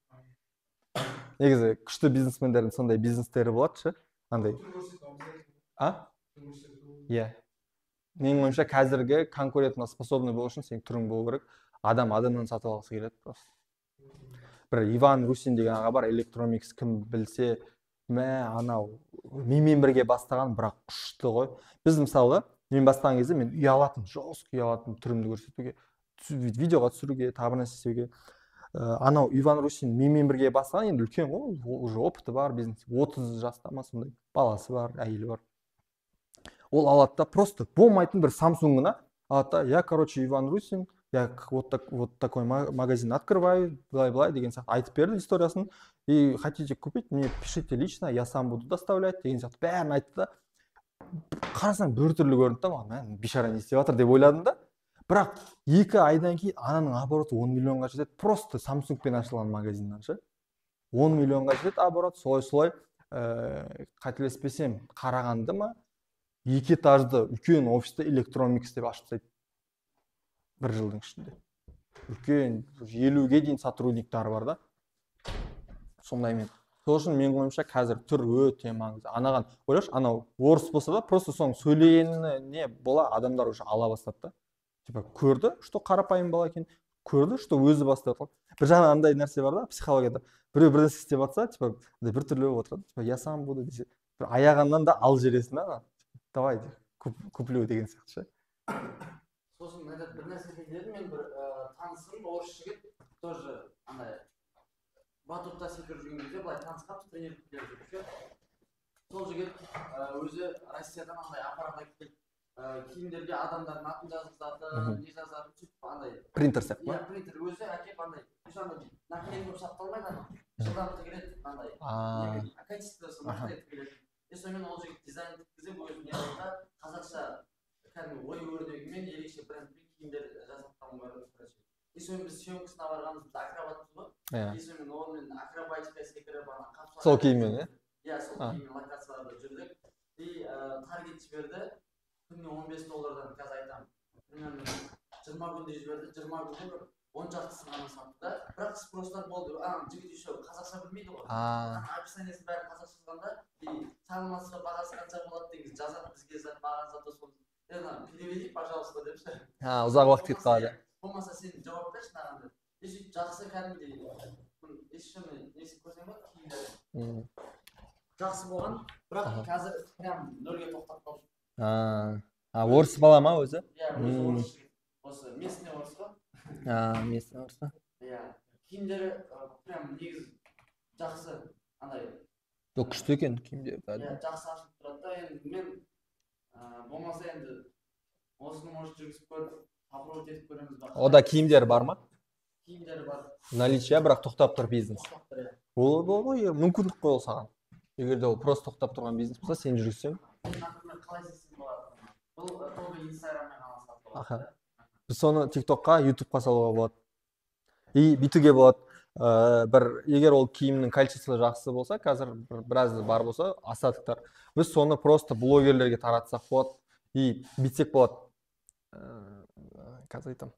Негізі күшті бизнесмендердің сондай бизнестері болады ше, андай. Менің ойымша қазіргі конкурентно способный болу үшін сен түрің болу керек. Адамнан сатып алғысы келеді просто. Бір Иван Русин деген аға бар, Electromix кім білсе, анау менімен бірге бастаған, бірақ ұшты ғой. Біз мысалы, мен бастаған кезде мен ұялатын, жесткий ұялатын түрімді көрсетуге, видеоға түсіруге, тағы нәрсе істеуге. Анау Иван Русин менімен бірге бастаған, енді үлкен ғой, уже опыты бар, бизнес 30 жаста ма сондай, баласы бар, әйелі бар. Ол алады да просто болмайтын бір Samsung-ына алады да, я, короче, Иван Русин, я вот такой магазин открываю, былай деген сияқты айтып берді историясын. И хотите купить, мне пишите лично, я сам буду доставлять деген сияқты бәрін айтты да. Қарасаң біртүрлі көрінді да, маған бейшара не істеп жатыр деп ойладым да. Бірақ 2 айдан кейін ананың обороты 10 миллионға жетеді, просто Samsung-пен ашылған магазиннан ше. 10 миллионға жетеді оборот, солай қателеспесем Қарағанды ма 2 этажды үлкен офисте Electromix деп ашып тастайды. 1 жылдың ішінде. Үлкен 50-ге дейін сотрудниктары бар да. Сондаймен. Сол үшін мен ойымша қазір түр өте маңызды. Анаған ойлашы, анау орыс болса да, просто соның сөйлегені не бола адамдар уже ала бастады да. Типа көрді, что қарапайым бала екен, көрді, что өзі бастап қалды. Бір жағынан андай нәрсе бар да, психологияда. Біреу бір нәрсе істеп жатса, типа бір түрлі болып отырады. Типа я сам буду десе, бір аяғаннан да ал жересің да. Давай, куплю деген сияқты ше. Сосын бір нәрсе дедім, мен бір танысым орыс жігіт тоже андай батутта секіріп жүрген кезде былай танысқанбыз, тренерлік беріп жүріп. Сол жігіт өзі Россиядан андай аппарат әкеліп киімдерге адамдардың атын жазғызады, не жазады, сөйтіп андай принтер сияқты ма? Принтер өзі әкеліп андай наклейка болып сақталмайды ана. Жылдам тігіледі андай. Качествосы мықты тігіледі. Сонымен ол жігіт дизайн тіккізіп өзіне алды, қазақша кәдімгі ой өрнегімен ерекше брендпен киімдер жасатқан бар. Сонымен біз съемкасына барғанбыз, біз акробатпыз ғой. Иә. Кешемен онымен акробатика секіріп ана қапшағай. Сол киіммен, иә? Иә, сол киіммен локацияларда жүрдік. И таргет жіберді. Күніне $15, қазір айтамын. Примерно 20 күнде жіберді. 20 күнде бір 10 шақтысын ғана сатты да. Бірақ спростар болды. Жігіт еще қазақша білмейді ғой. Описаниесін бәрін қазақша жазғанда, и саламатсызға бағасы қанша болады деген жазады бізге бағаны зато сол. Переведи, пожалуйста, депші. Ұзақ уақыт кетіп қалады. Болмаса сен жауап берші мынаған деп. Жақсы кәдімгідей ешкімнің несін көрсең ба киімдері. Жақсы болған, бірақ қазір прям нөлге тоқтап қалды. Орыс бала ма өзі? Иә, өзі орыс жігіт. Осы местный орыс қой. Местный орыс па? Иә, киімдері прям негізі жақсы, андай. Жоқ, күшті екен киімдері. Иә, жақсы ашылып тұрады да, енді мен болмаса енді осыны может жүргізіп көріп, попробовать етіп көреміз ба? Ода киімдері бар ма? Киімдері бар. Наличие, бірақ тоқтап тұр бизнес. Тоқтап тұр, иә. Ол мүмкіндік қой ол саған. Егер де ол просто тоқтап тұрған бизнес болса, сен жүргізсең. Мен например қалай істесем болады? Бұл тобы инстаграммен ғана сатып болады. Біз соны тиктокқа, ютубқа салуға болады. И бүйтуге болады. Егер ол киімнің качествосы жақсы болса, қазір біраз бар болса, остатықтар. Біз соны просто блогерлерге таратсақ болады. И бүйтсек болады. Қазір айтам.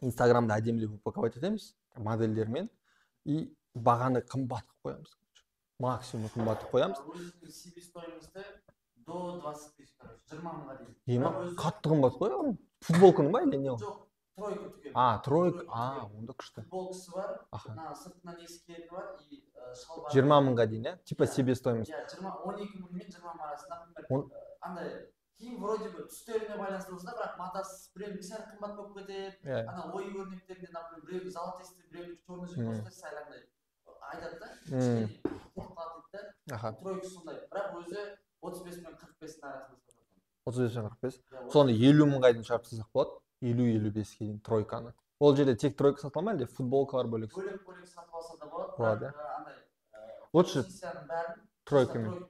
Инстаграмда әдемілеп упаковать етеміз модельдермен. И бағаны қымбат қоямыз. Максимум қымбат қоямыз. Өзінің себестоимости до 20 тысяч, 20 мыңға дейін. Ема, қатты қымбат қой оның. Футболканың ба или не ол? Жоқ, тройка түгел. Тройка. Онда күшті. Футболкасы бар, сыртынан несі келіні бар и шалбар. 20 мыңға дейін, иә? Типа себестоимость. Иә, 12 мың мен 20 мың арасында. Например, андай киім вроде бы түстеріне байланысты болса, бірақ матасы біреудің сәл қымбат болып кетеді. Ана ой өрнектерінде, например, біреудің золотистый, біреудің черный жіп болса, сәл андай айтады да. Кішкене тоқтатып да. Тройка сондай. Бірақ өзі 35 мен 45 арасында сатады. 35 мен 45. Соны 50 мыңға дейін шығарып тастасақ болады. 50-55-ке дейін тройканы. Ол жерде тек тройка сатыла ма әлде футболкалар бөлек? Бөлек сатып алса да болады. Болады. Андай лучше бәрін тройкамен.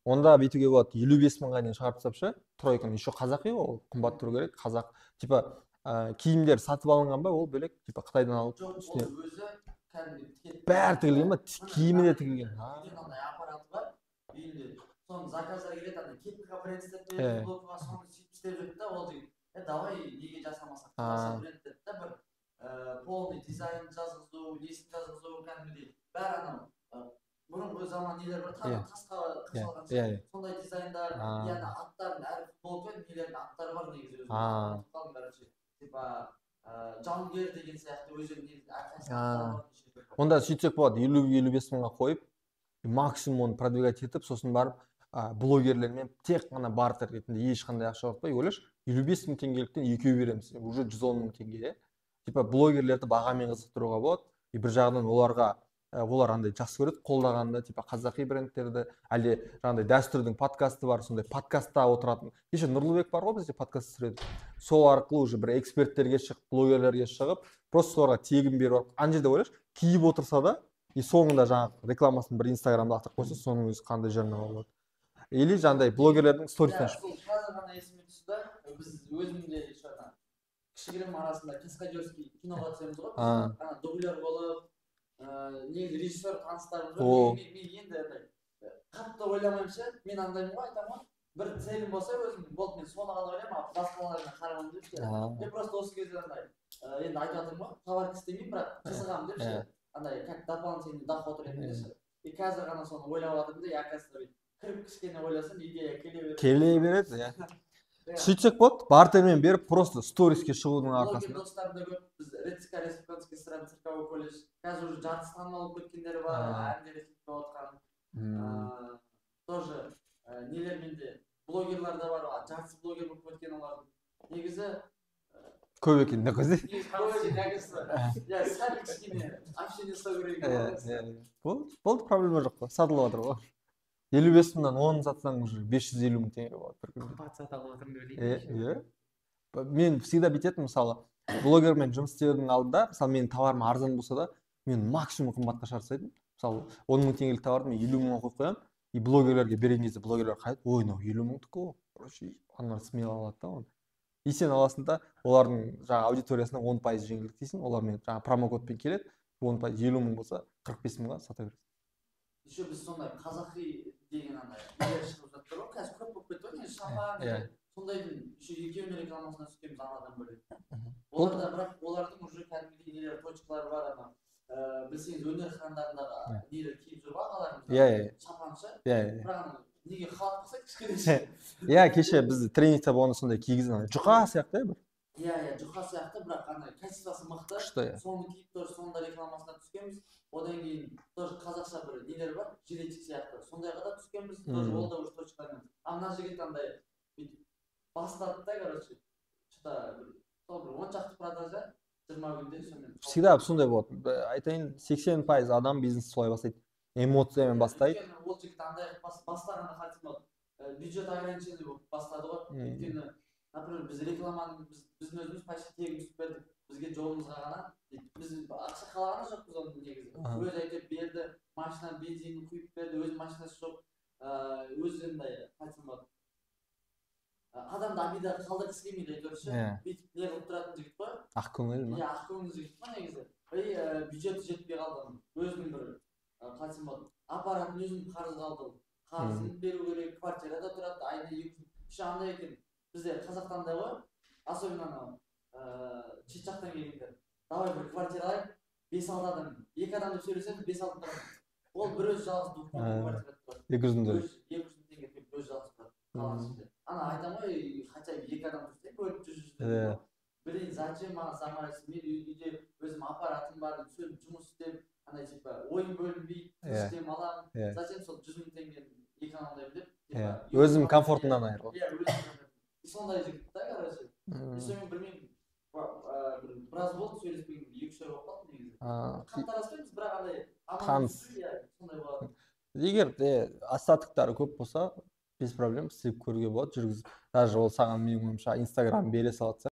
Онда бүйтуге болады. 55 мыңға дейін шығарып тастапшы. Тройканы еще қазақи ол, қымбат тұру керек. Қазақ. Типа киімдер сатып алынған ба, ол бөлек. Типа Қытайдан алып үстіне. Жоқ, ол өзі кәдімгі бәрі тігілген ба? Киімі де тігілген. Андай аппараты бар. Үйінде. Соны заказдар келеді, андай кепка бренд істеп береді, футболкаға соны сөйтіп істеп жүрді да, ол деген. Давай неге жасамасақ? Бренд деді да бір полный дизайн жазғызу, несін жазғызу кәдімгідей. Бәрі анау бұрынғы заман нелер бар, тасқа қашалған сондай дизайндар, яғни аттардың әр футболка нелердің аттары бар негізі өзі. Типа жауынгер деген сияқты өзінің негізі әрқайсысы. Онда сөйтсек болады, 50-55 мыңға қойып, максимум оны продвигать етіп, сосын барып блогерлермен тек қана бартер ретінде ешқандай ақша ұтпай, ойлашы, 55 мың теңгеліктен екеу береміз, уже 110 мың теңге. Типа блогерлерді бағамен қызықтыруға болады, и бір жағынан олар андай жақсы көреді, қолдағанда, типа қазақи брендтерді, әлде жаңағыдай дәстүрдің подкасты бар, сондай подкастта отыратын. Кеше Нұрлыбек бар ғой бізде подкаст түсіреді. Сол арқылы уже бір эксперттерге шығып, блогерлерге шығып, просто соларға тегін беріп, ана жерде ойлашы, киіп отырса да, и соңында жаңағы рекламасын бір инстаграмда лақтырып қойса, соның өзі қандай жарнама болады. Или жаңағыдай блогерлердің сторисінен шығып. Қазір ғана есіме түсті, біз өзімде кішігірім арасында каскадерский киноға түсеміз ғой, дублер болып, негізі режиссер таныстарым жоқ. Мен енді қатты ойламайымша, мен андаймын ғой, айтамын ғой, бір целім болса өзім, болды мен соны ғана ойлаймын, басқаларына қарамын депші. Мен просто осы кезде андай, енді айтып жатырмын ғой, товар істемеймін, бірақ қызығамын депші. Андай, как дополнительный доход ретінде. И қазір ғана соны ойлап жатырмын да, оказывается, кіріп кішкене ойласам, идея келе береді, иә. Сөйтсек болады, бартермен беріп, просто сториске шығудың арқасында. Блогер достарым да көп, біз Редская республиканский эстрадный цирковой колледж, қазір уже жарты танымал болып кеткендері бар, әндері хит болып отқан. Тоже нелермен де блогерлар да бар, жартысы блогер болып кеткен олардың. Негізі көп екен, не қойды? Сәл кішкене общение ұстау керек. Болды, проблема жоқ қой, сатылып жатыр ғой. 55 мыңнан 10 сатсаң уже 550 мың теңге болады бір күнде. Қымбат сата алып жатырмын деп ойлаймын. Мен всегда бүйтетінмін, мысалы, блогермен жұмыс істеудің алдында, мысалы, менің товарым арзан болса да, мен максимум қымбатқа шығарсайдым. Мысалы, 10 мың теңгелік товарды мен 50 мыңға қойып қоямын, и блогерлерге берген кезде блогерлер қайтып, ой, мынау 50 мыңдікі ғой, короче, аналар смело алады да оны. И сен аласың да, олардың жаңағы аудиториясына 10% жеңілдік дейсің, олармен жаңағы промокодпен келеді, 10%, 50 мың болса, 45 мыңға сата бересің. Еще біз сондай қазақи деген андай нелер шығып жатыр ғой, қазір көп болып кетті ғой, негізі шапан сондайдың еще екеуінің рекламасына түскенбіз анадан бөлек. Оларда бірақ олардың уже кәдімгідей нелер точкалары бар, ана білсеңіз өнер хандарындағы нелер киіп жүр ғой ағаларымыз, шапаншы. Бірақ неге қалып қалса кішкене. Кеше біз тренингте болғанда сондай кигізген, жұқа сияқты бір. Жұқа сияқты, бірақ ана качествосы мықты. Соны киіп тоже сонда рекламасына түскенбіз. Одан кейін тоже қазақша бір нелер бар, жилетик сияқты. Сондайға да түскенбіз, тоже ол да уже точкалармен. Мына жігіт андай бастады да, короче, что-то бір 10 шақты продажа 20 күнде сонымен. Всегда сондай болады. Айтайын, 80% адам бизнес солай бастайды. Эмоциямен бастайды. Ол жігіт андай бастағанда қатысым бюджет ограниченный болып бастады ғой. Өйткені, например, біз рекламаны біздің өзіміз почти тегін түсіп бердік. Бізге жолымызға ғана. Біз ақша қалағаны жоқпыз оның негізі. Өзі айтып берді, машина бензинін құйып берді, өз машинасы жоқ. Өзі андай қатысым бар. Адамды абида қалдырғысы келмейді әйтеуір. Бүйтіп не қылып тұратын жігіт қой. Ақкөңіл ме? Ақкөңіл жігіт қой негізі. Бюджеті жетпей қалды. Өзінің бір қатысым бар. Аппаратын өзінің қарызға алды. Қарызын беру керек, квартирада тұрады, айына 200. Еще андай екен. Бізде Қазақстанда ғой, особенно шет жақтан келгендер. Давай бір квартира алайық, 5-6 адам. 2 адамды сөйлеседі, 5-6 тұрады. Ол бір өзі жалғыз квартирада тұрады. 200 мың теңге. 200 теңге төлеп өзі жалғыз тұрады. Қалған жерде. Ана айтам ғой, хотя бы 2 адам тұрса, бөліп 100. Блин, зачем маған заманайсың? Мен үйде өзім аппаратым бар, жұмыс істеп, андай типа ойын бөлінбей, істем аламын. Зачем сол 100 мың теңгені экономдаймын деп? Өзім комфортымнан айырылып. Сондай жігіт та, короче. Сонымен білмеймін, біраз болды сөйлеспеген, 2-3 ай болып қалды негізі. Қаттараспаймыз, бірақ андай аман сондай болады. Егер остатықтары көп болса, без проблем істеп көруге болады, жүргізіп. Даже ол саған менің ойымша Инстаграм беле салатса,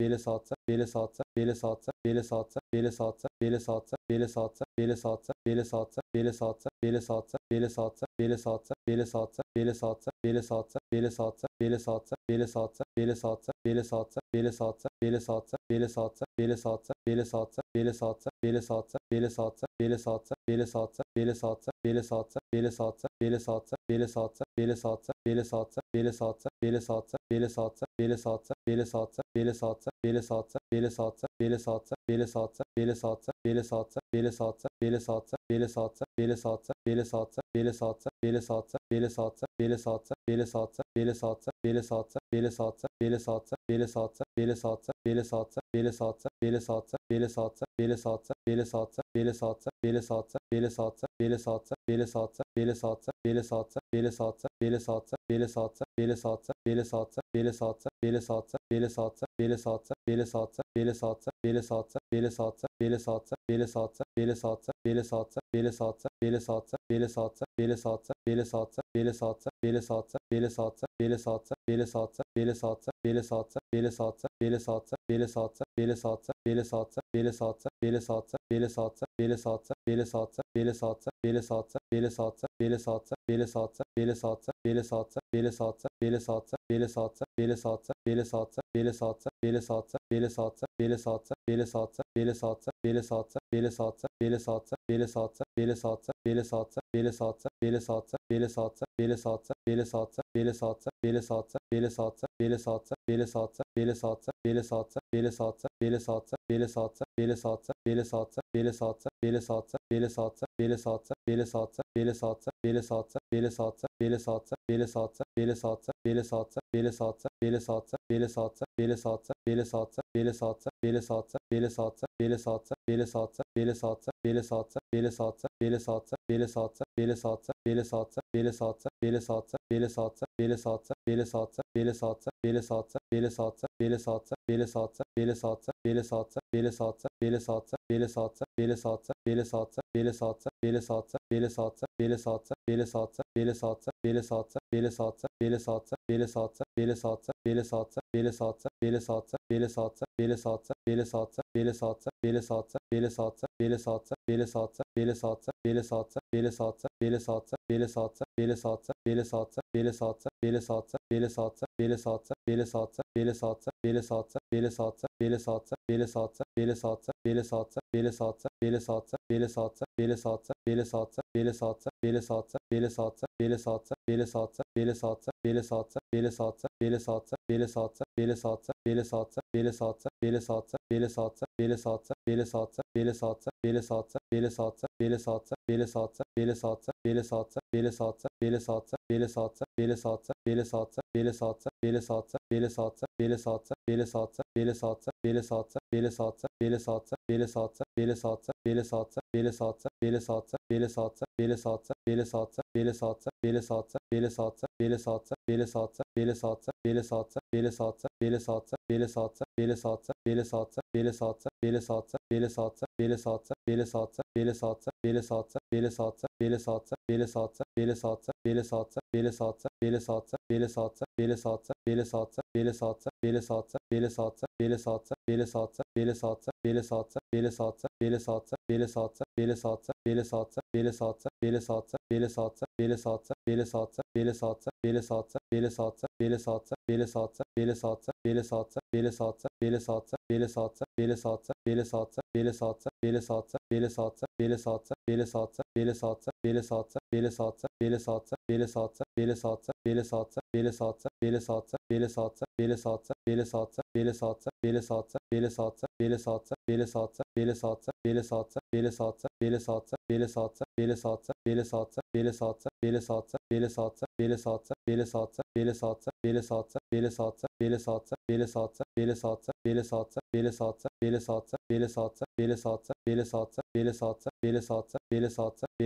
Beli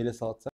Beli